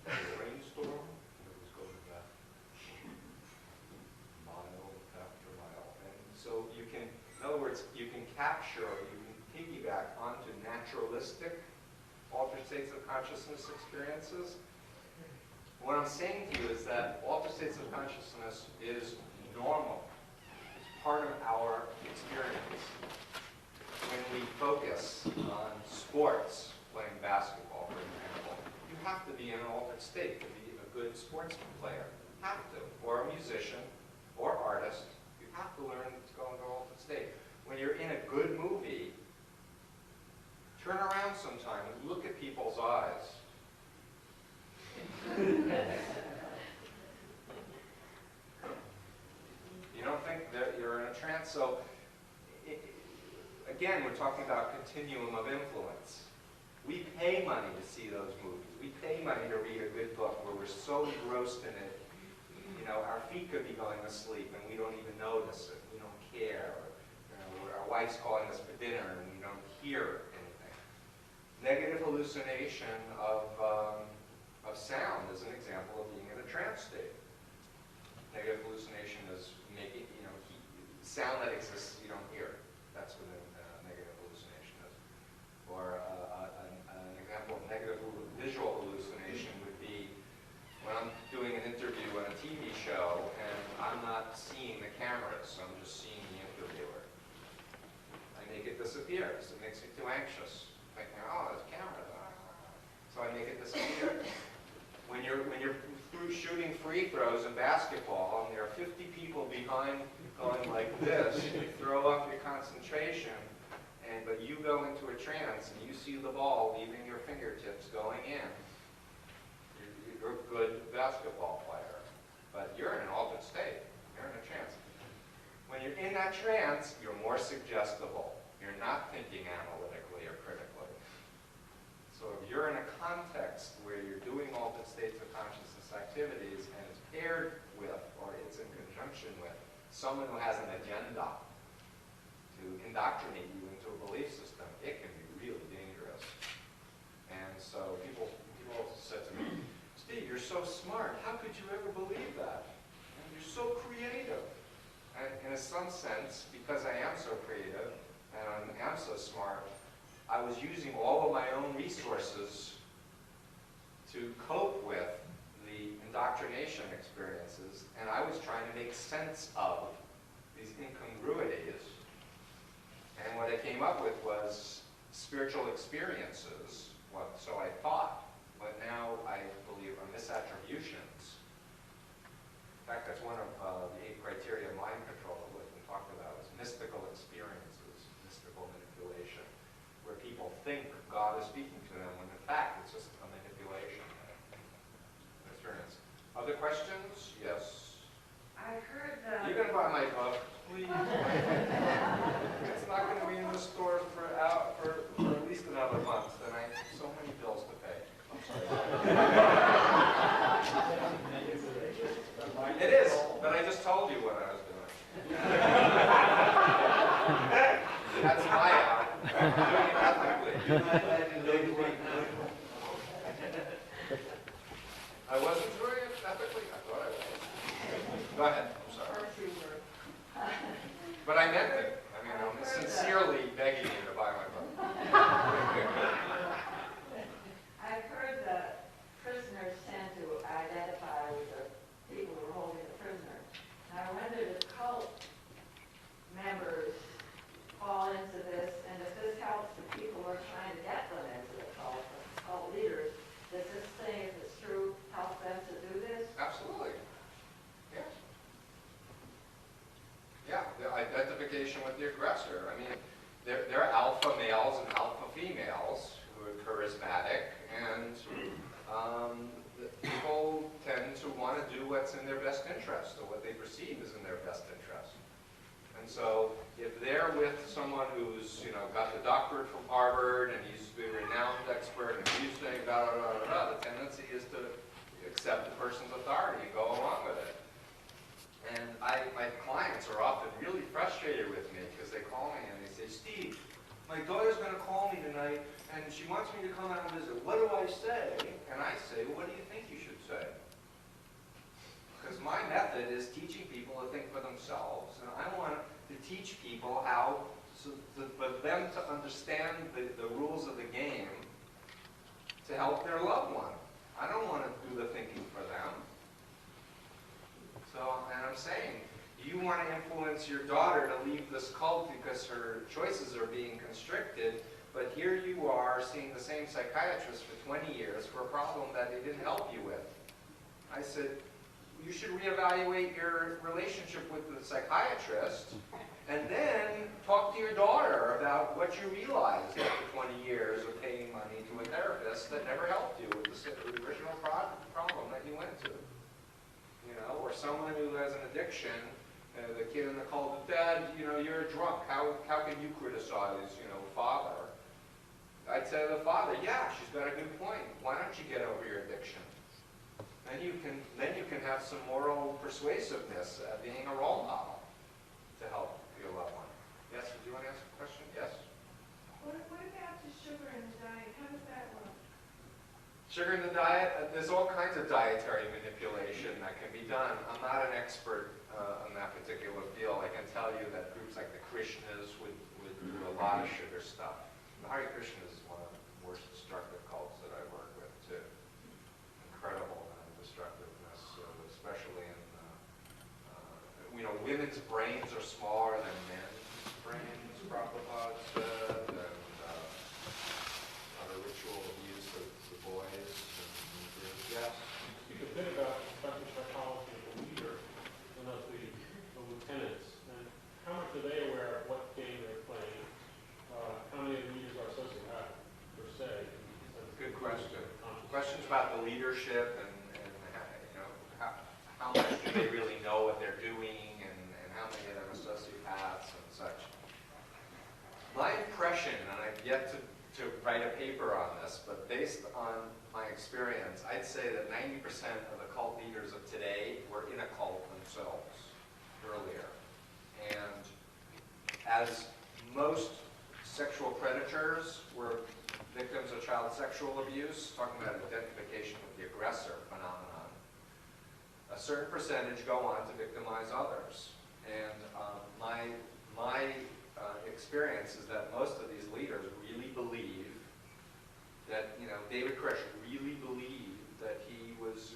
in a rainstorm and it was going back mile after mile. And so you can, in other words, you can capture, you can piggyback onto naturalistic altered states of consciousness experiences. What I'm saying to you is that altered states of consciousness is normal. It's part of our experience. When we focus on sports, playing basketball, for example, you have to be in an altered state to be a good sportsman player. You have to. Or a musician, or artist. You have to learn to go into an altered state. When you're in a good movie, turn around sometime and look at people's eyes. You don't think that you're in a trance? So, again, we're talking about continuum of influence. We pay money to see those movies. We pay money to read a good book where we're so engrossed in it, you know, our feet could be going to sleep and we don't even notice it. We don't care. Or, you know, our wife's calling us for dinner and we don't hear anything. Negative hallucination of sound is an example of being in a trance state. Negative hallucination is making, you know, sound that exists you don't hear. That's what a negative hallucination is. Or an example of negative visual hallucination would be when I'm doing an interview on a TV show and I'm not seeing the cameras, I'm just seeing the interviewer. I make it disappear because it makes me too anxious. Thinking, oh, there's cameras. So I make it disappear. When you're shooting free throws in basketball and there are 50 people behind going like this, you throw off your concentration, but you go into a trance and you see the ball leaving your fingertips going in, you're a good basketball player. But you're in an altered state. You're in a trance. When you're in that trance, you're more suggestible. You're not thinking analytically or critically. So if you're in a context where you're doing altered states of consciousness activities and it's paired with, or it's in conjunction with, someone who has an agenda to indoctrinate you into a belief system, it can be really dangerous. And so people said to me, Steve, you're so smart. How could you ever believe that? And you're so creative. And in some sense, because I am so creative and I am so smart, I was using all of my own resources to cope with the indoctrination experiences, and I was trying to make sense of these incongruities. And what I came up with was spiritual experiences, so I thought, but now I believe are misattributions. In fact, that's one of the 8 criteria of mind control that we talked about, is mystical experiences, mystical manipulation, where people think God is speaking to them, when in fact it's just a manipulation experience. Other questions? Yes. I heard that. You can buy my book, please. It's not going to be in the stores for at least another month, and I have so many bills to pay. I'm sorry. It is, but I just told you what I was doing. That's my out. I'm doing it ethically. I wasn't doing it ethically? I thought I was. Go ahead. I'm sorry. But I meant it. I mean, I'm sincerely begging you to buy my book. I've heard that prisoners tend to identify with the people who are holding the prisoner. And I wondered if cult members fall into this, and if this helps the people who are trying to get them into the cult leaders, does this thing, if it's true, help them to do this? Absolutely. Yeah. Yeah, the identification with the aggressor. I mean, there are alpha males and alpha females who are charismatic, and people tend to want to do what's in their best interest, or what they perceive is in their best interest. And so if they're with someone who's, got the doctorate from Harvard, and he's a renowned expert, and he's saying blah, blah, blah, blah, the tendency is to accept the person's authority and go along with it. And my clients are often really frustrated with me because they call me and they say, Steve, my daughter's going to call me tonight, and she wants me to come out and visit. What do I say? And I say, what do you think you should say? Because my method is teaching people to think for themselves, and I want to teach people how, for them to understand the rules of the game to help their loved one. I don't want to do the thinking for them. So, and I'm saying, you want to influence your daughter to leave this cult because her choices are being constricted, but here you are seeing the same psychiatrist for 20 years for a problem that they didn't help you with. I said, you should reevaluate your relationship with the psychiatrist and then talk to your daughter about what you realized after 20 years of paying money to a therapist that never helped you with the original problem that you went to. Or someone who has an addiction, the kid in the cult, Dad, you're a drunk. How can you criticize, father? I'd say to the father, yeah, she's got a good point. Why don't you get over your addiction? Then you can have some moral persuasiveness at being a role model to help your loved one. Yes, did you want to ask a question? Yes? What about the sugar in the diet? How does that work? Sugar in the diet, there's all kinds of dietary manipulation that can be done. I'm not an expert on that particular field. I can tell you that groups like the Krishnas would do a lot of sugar stuff. The Hare Krishna is one of the worst destructive cults that I work with, too. Incredible destructiveness, especially in, women's brains are smaller than men's brains, Prabhupada said, and other ritual abuse of the boys. Yes? Speak a bit about the psychology of the leader and of the lieutenants, and how much are they aware of what game they're playing? How many of the question. Questions about the leadership and how much do they really know what they're doing, and how many of them are sociopaths and such. My impression, and I've yet to write a paper on this, but based on my experience, I'd say that 90% of the cult leaders of today were in a cult themselves earlier. And as most sexual predators were victims of child sexual abuse, talking about identification with the aggressor phenomenon, a certain percentage go on to victimize others. And my experience is that most of these leaders really believe that, David Koresh really believed that he was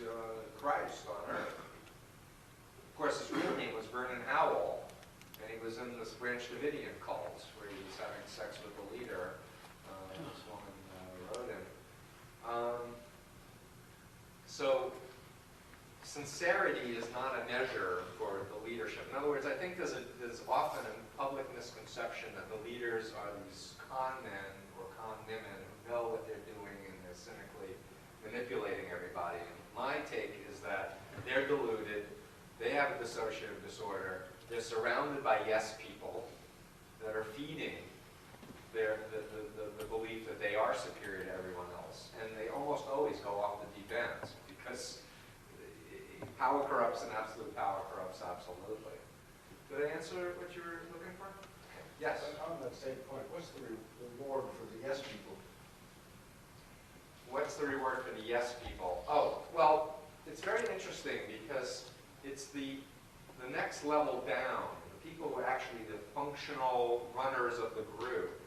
Christ on earth. Of course, his real name was Vernon Howell, and he was in this Branch Davidian cult where he was having sex with the leader, this woman wrote him. So sincerity is not a measure for the leadership. In other words, I think there's often a public misconception that the leaders are these con men or con women who know what they're doing and they're cynically manipulating everybody. And my take is that they're deluded, they have a dissociative disorder, they're surrounded by yes people that are feeding the belief that they are superior to everyone else. And they almost always go off the deep end because power corrupts and absolute power corrupts absolutely. Did I answer what you were looking for? Yes? On that same point, what's the reward for the yes people? What's the reward for the yes people? Oh, well, it's very interesting because it's the next level down, the people who are actually the functional runners of the group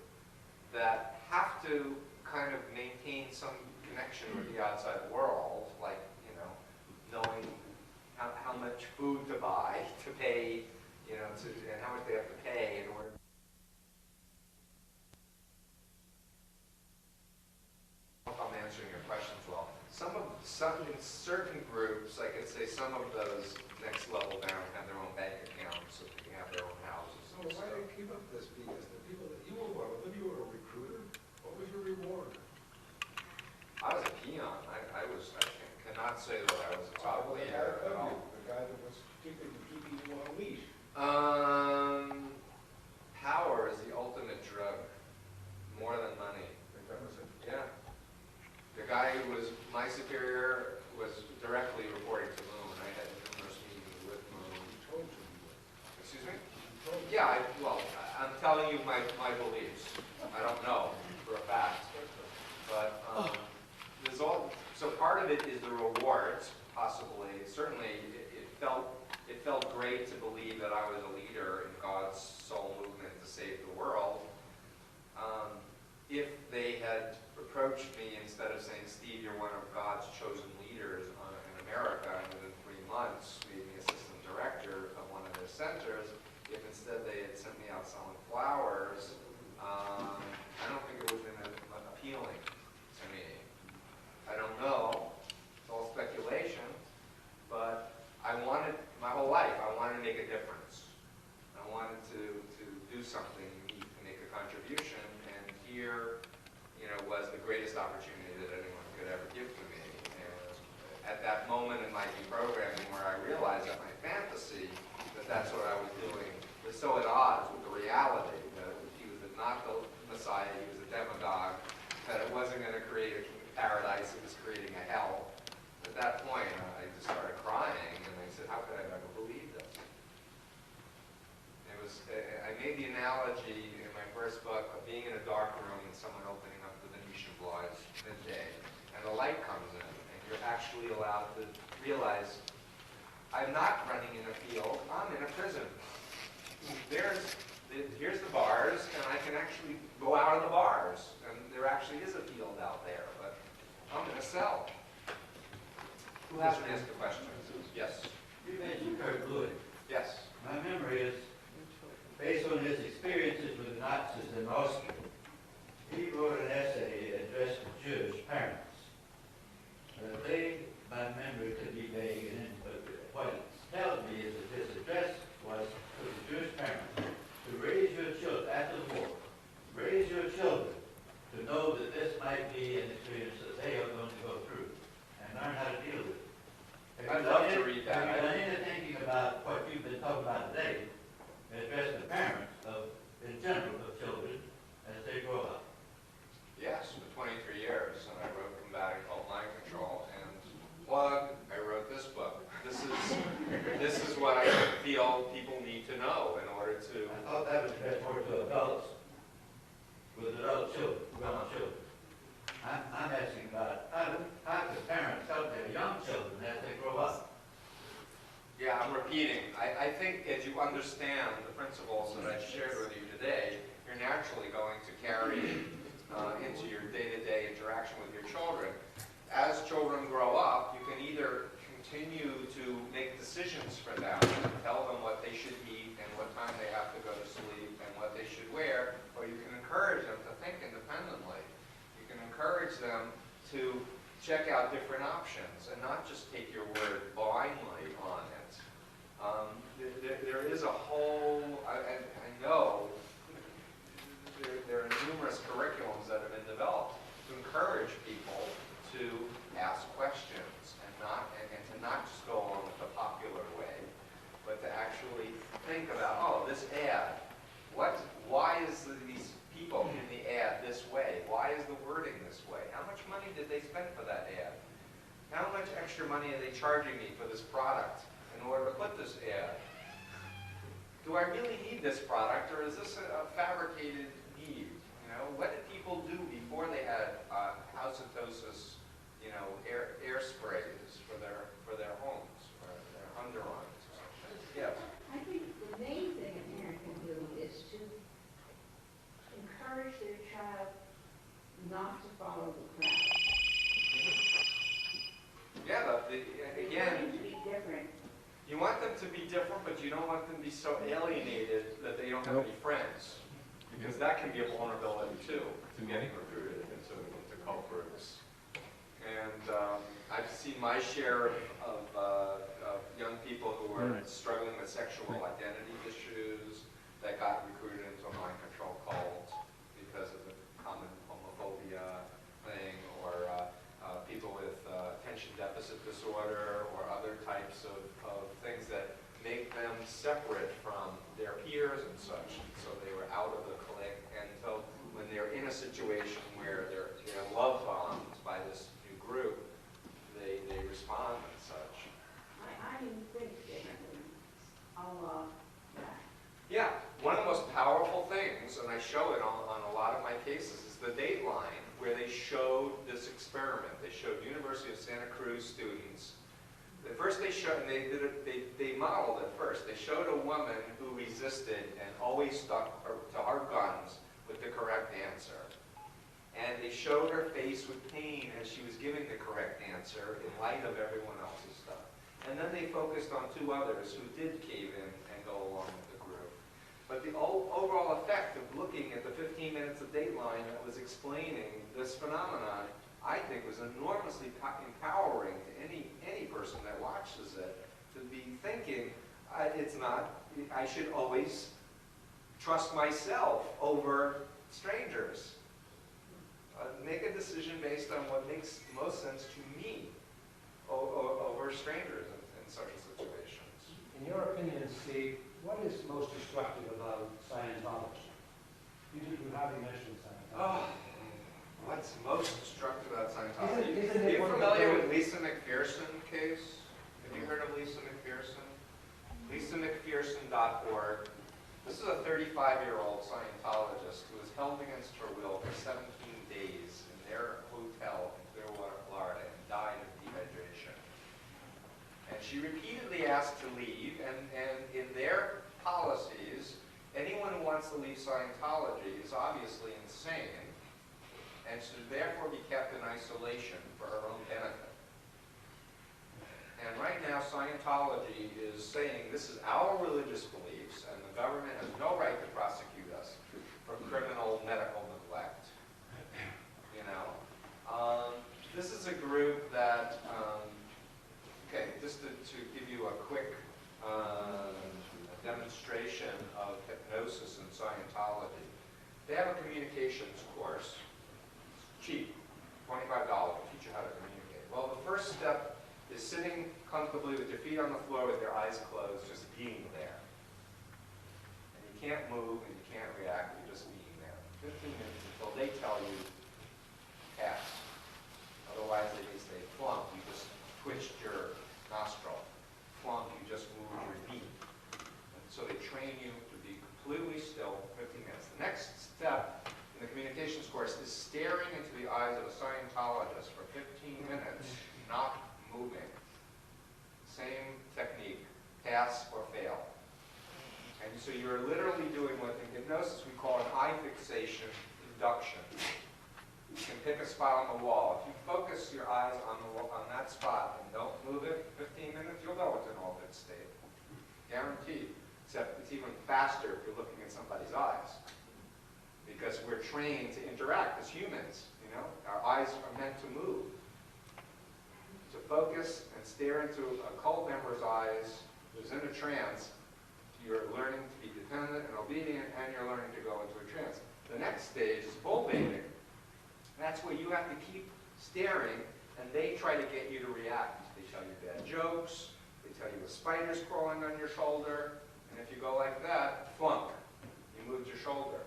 that have to kind of maintain some connection with the outside world, like, knowing how much food to buy, to pay, and how much they have to pay in order. I don't know if I'm answering your questions well. In certain groups, I could say some of those next level down have their own bank accounts, so they can have their own houses. So why do you keep up this? Because the people that you were one of them, you were a recruiter. What was your reward? I was a peon. I cannot say that I was a top leader at all. The guy that was particularly keeping you on a leash. Power is the ultimate drug, more than money. That was it. Yeah. The guy who was my superior was directly reporting to Moon. I had numerous meetings with Moon. He told you you were. Excuse me? He told you. Yeah, I'm telling you my beliefs. I don't know for a fact. But there's all, so part of it is the rewards, possibly. Certainly, it felt great to believe that I was a leader in God's soul movement to save the world. If they had approached me instead of saying, Steve, you're one of God's chosen leaders in America, and within 3 months made me assistant director of one of their centers, if instead they had sent me out selling flowers, I don't think it would have been appealing to me. I don't know. It's all speculation. But I wanted, my whole life, I wanted to make a difference. I wanted to do something unique, to make a contribution, and here, was the greatest opportunity that anyone could ever give to me. And at that moment in my deprogramming where I realized that my fantasy, that's what I was doing, was so at odds with the reality that he was not the Messiah, he was a demagogue, that it wasn't going to create a paradise, it was creating a hell. At that point, I just started crying, and I said, how could I ever believe this? I made the analogy in my first book of being in a dark room and someone opening up the Venetian blinds midday, and the light comes in, and you're actually allowed to realize, I'm not running in a field, I'm in a prison. Here's the bars, and I can actually go out of the bars, and there actually is a field out there, but I'm in a cell. Who hasn't asked a question? Yes. You mentioned Kurt Lewin. Yes. My memory is, based on his experiences with the Nazis in Austria, he wrote an essay addressed to Jewish parents. My memory could be vague, but what it tells me is that his address was to the Jewish parents to raise your children, after the war, raise your children to know that this might be an experience that they understand the principles that I shared with you today, you're naturally going to carry into your day-to-day interaction with your children. As children grow up, you can either continue to make decisions for them, tell them what they should eat and what time they have to go to sleep and what they should wear, or you can encourage them to think independently. You can encourage them to check out different options and not just take your word blindly on it. There is a whole, I know there are numerous curriculums that have been developed to encourage people to ask questions and to not just go along with the popular way, but to actually think about, oh, this ad, why is these people in the ad this way? Why is the wording this way? How much money did they spend for that ad? How much extra money are they charging me for this product in order to put this ad? Do I really need this product, or is this a fabricated need? You know, what did people do before they had halitosis, you know, air sprays for their homes or their underarms or something? Yes. I think the main thing a parent can do is to encourage their child not to follow the crowd. Yeah, again, To be different. you want them to be different, but you don't want them to be so alienated that they don't have any friends. Because that can be a vulnerability too, to getting recruited into cult groups. And I've seen my share of young people who are struggling with sexual identity issues that got recruited into a mind control cult because of the common homophobia thing, or people with attention deficit disorder, or other types of things that make them separate from their peers and such. So they were out of the clique, and so when they're in a situation where they're love bombed by this new group, they respond and such. I didn't think differently. Yeah, one of the most powerful things, and I show it on a lot of my cases, is the Dateline, where they showed this experiment. They showed University of Santa Cruz students. At first they showed, and they modeled it first. They showed a woman who resisted and always stuck to her guns with the correct answer. And they showed her face with pain as she was giving the correct answer in light of everyone else's stuff. And then they focused on two others who did cave in and go along with the group. But the overall effect of looking at the 15 minutes of Dateline that was explaining this phenomenon, I think, was enormously empowering to any person that watches it, to be thinking, I should always trust myself over strangers. Make a decision based on what makes most sense to me over strangers in such situations. In your opinion, Steve, what is most destructive about Scientology? You hardly mentioned Scientology. What's most destructive about Scientology? Isn't Are it you one of familiar the- with Lisa McPherson case? Have you heard of Lisa McPherson? LisaMcPherson.org. This is a 35-year-old Scientologist who was held against her will for 17 days in their hotel in Clearwater, Florida, and died of dehydration. And she repeatedly asked to leave, and in their policies, anyone who wants to leave Scientology is obviously insane, and should therefore be kept in isolation for her own benefit. And right now, Scientology is saying this is our religious beliefs, and the government has no right to prosecute us for criminal medical neglect. You know, this is a group that, okay, just to give you a quick demonstration of hypnosis in Scientology. They have a communications course. It's cheap, $25 to teach you how to communicate. Well, the first step is sitting comfortably with your feet on the floor with your eyes closed, just being there. And you can't move and you can't react, you're just being there. 15 minutes until they tell you, pass. Otherwise, they may say, flunk, you just twitched your nostril. Flunk, you just moved your feet. And so they train you to be completely still for 15 minutes. The next step in the communications course is staring into the eyes of a Scientologist for 15 minutes, not moving. Same technique, pass or fail. so you're literally doing what in hypnosis we call an eye fixation induction. You can pick a spot on the wall. If you focus your eyes on that spot and don't move it 15 minutes, you'll know it's an altered state. Guaranteed. Except it's even faster if you're looking at somebody's eyes. Because we're trained to interact as humans, you know? Our eyes are meant to move. To focus and stare into a cult member's eyes who's in a trance, you're learning to be dependent and obedient, and you're learning to go into a trance. The next stage is bull baiting. That's where you have to keep staring, and they try to get you to react. They tell you bad jokes, they tell you a spider's crawling on your shoulder, and if you go like that, flunk, you moved your shoulder.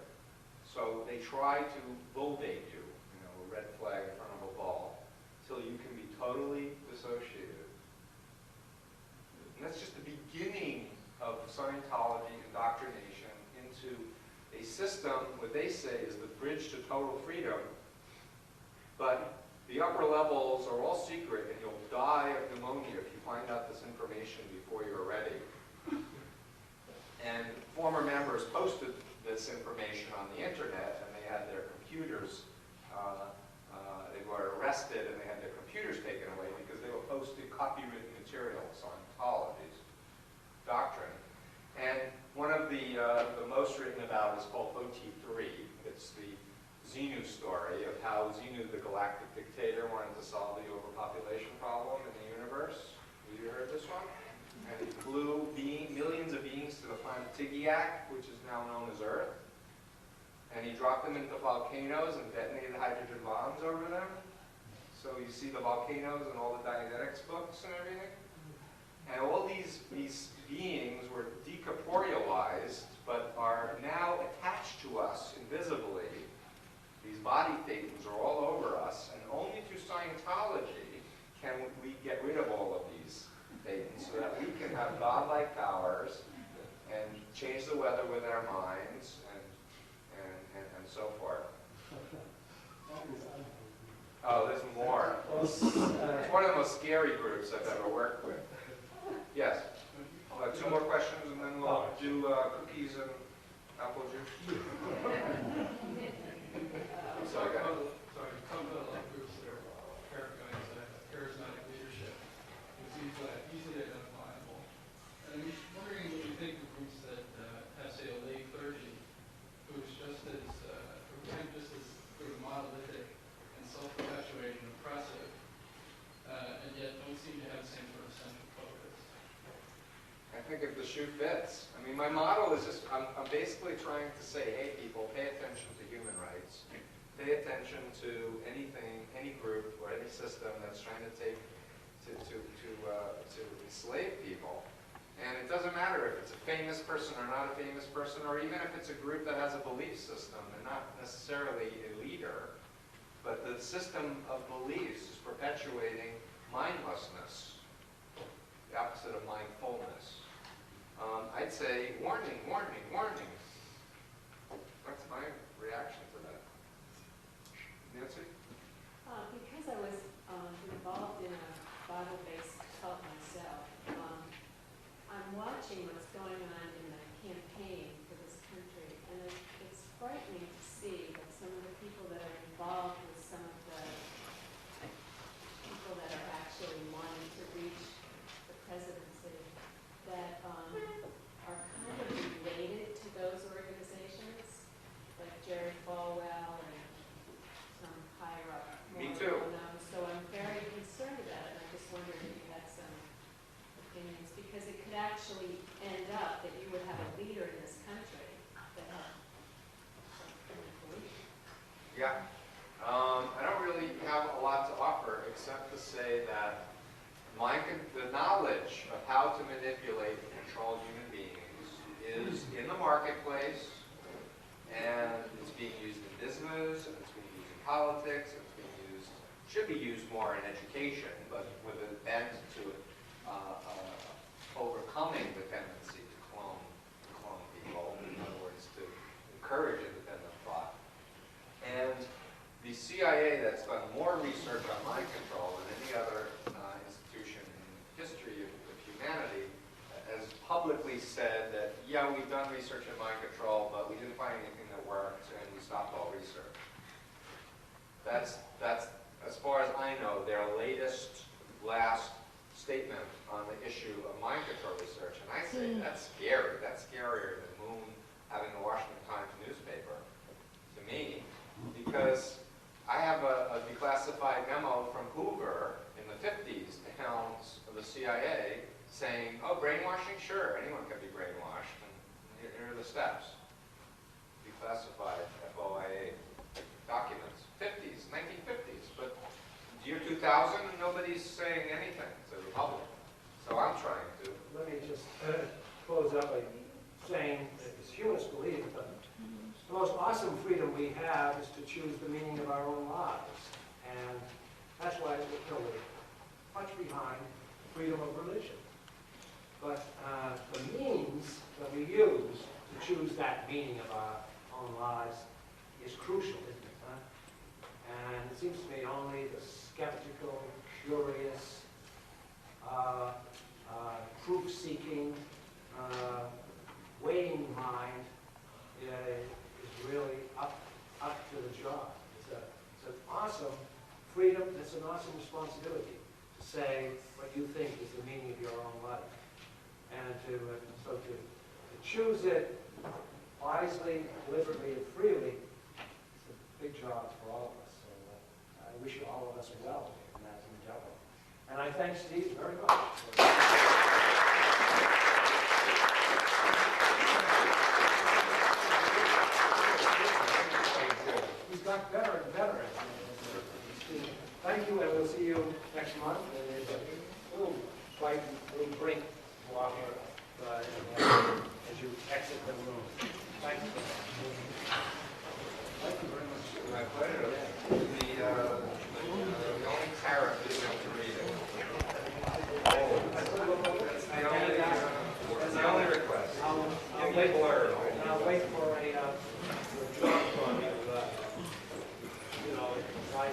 So they try to bull bait you, you know, a red flag in front of a ball, till you can be totally dissociated. And that's just the beginning of Scientology indoctrination into a system, what they say is the bridge to total freedom. But the upper levels are all secret, and you'll die of pneumonia if you find out this information before you're ready. And former members posted this information on the internet, and they had their computers, they were arrested, and they had their computers taken away because they were posting copywritten materials on Scientology's doctrine. And one of the most written about is called OT3. It's the Xenu story of how Xenu, the galactic dictator, wanted to solve the overpopulation problem in the universe. Have you heard this one? And he flew millions of beings to the planet Tigiak, which is now known as Earth. And he dropped them into volcanoes and detonated hydrogen bombs over them. So you see the volcanoes in all the Dianetics books and everything. And all these beings were decorporealized, but are now attached to us invisibly. These body thetans are all over us, and only through Scientology can we get rid of all of these thetans so that we can have godlike powers and change the weather with our minds and so forth. Oh, there's more. It's one of the most scary groups I've ever worked with. Yes. 2 more questions, and then we'll do cookies and apple juice. Sorry, talking about a lot of groups that are characterized as charismatic leadership. It's easily identifiable. And I'm just wondering what you think of groups that have, say, a lay clergy who's just as sort of monolithic and self-perpetuating and oppressive, and yet don't seem to have the same sort of central focus. I think if the shoe fits. I mean, my model is just, I'm basically trying to say, hey people, pay attention to human rights. Pay attention to anything, any group, or any system that's trying to take, to enslave people. And it doesn't matter if it's a famous person or not a famous person, or even if it's a group that has a belief system and not necessarily a leader, but the system of beliefs is perpetuating mindlessness, the opposite of mindfulness. I'd say, warning, warning, warning. What's my reaction to that? Nancy? Because I was involved in a Bible-based cult myself, I'm watching what's going on in the campaign for this country, and it's frightening to see that some of the people that are involved with some of the people that are actually wanting to reach the presidency that are kind of related to those organizations, like Jerry Falwell and some higher up. Me too. So I'm very concerned about it, and I just wondered if you had some opinions, because it could actually end up that you would have a leader in this country that had some kind of belief. Yeah. I don't really have a lot to offer except to say that the knowledge of how to manipulate and control human beings is in the marketplace, and it's being used in business, and it's being used in politics, and it's being used, should be used more in education, but with a bent to overcoming the tendency to clone people, in other words, to encourage independent thought. And the CIA, that's done more research on mind control than any other institution in the history of humanity, has publicly said that, yeah, we've done research say, that's scary. That's scarier than Moon having the Washington Times newspaper to me, because I have a declassified memo from Hoover in the 50s to Helms of the CIA saying, oh, brainwashing? Sure, anyone can be brainwashed. And here are the steps. Declassified FOIA documents. 50s, 1950s. But year 2000, and nobody's saying anything to the public. So I'm trying to. Let me just close up by saying that as humanists believe that the most awesome freedom we have is to choose the meaning of our own lives. And that's why we're much behind freedom of religion. But the means that we use to choose that meaning of our own lives is crucial, isn't it? Huh? And it seems to me only the skeptical, curious, proof-seeking, waiting mind is really up to the job. It's an awesome freedom. It's an awesome responsibility to say what you think is the meaning of your own life, and to choose it wisely, deliberately, and freely. It's a big job for all of us. So I wish you all of us well in that endeavor. And I thank Steve very much. He's got better and better at it. Thank you, and we'll see you next month. And there's a little bite, a little drink water as you exit the room. Thank you. Thank you very much. My pleasure. The only tariff is not to read it. That's the only request. I'll Give me a blurb. I'll wait for a job from you, try to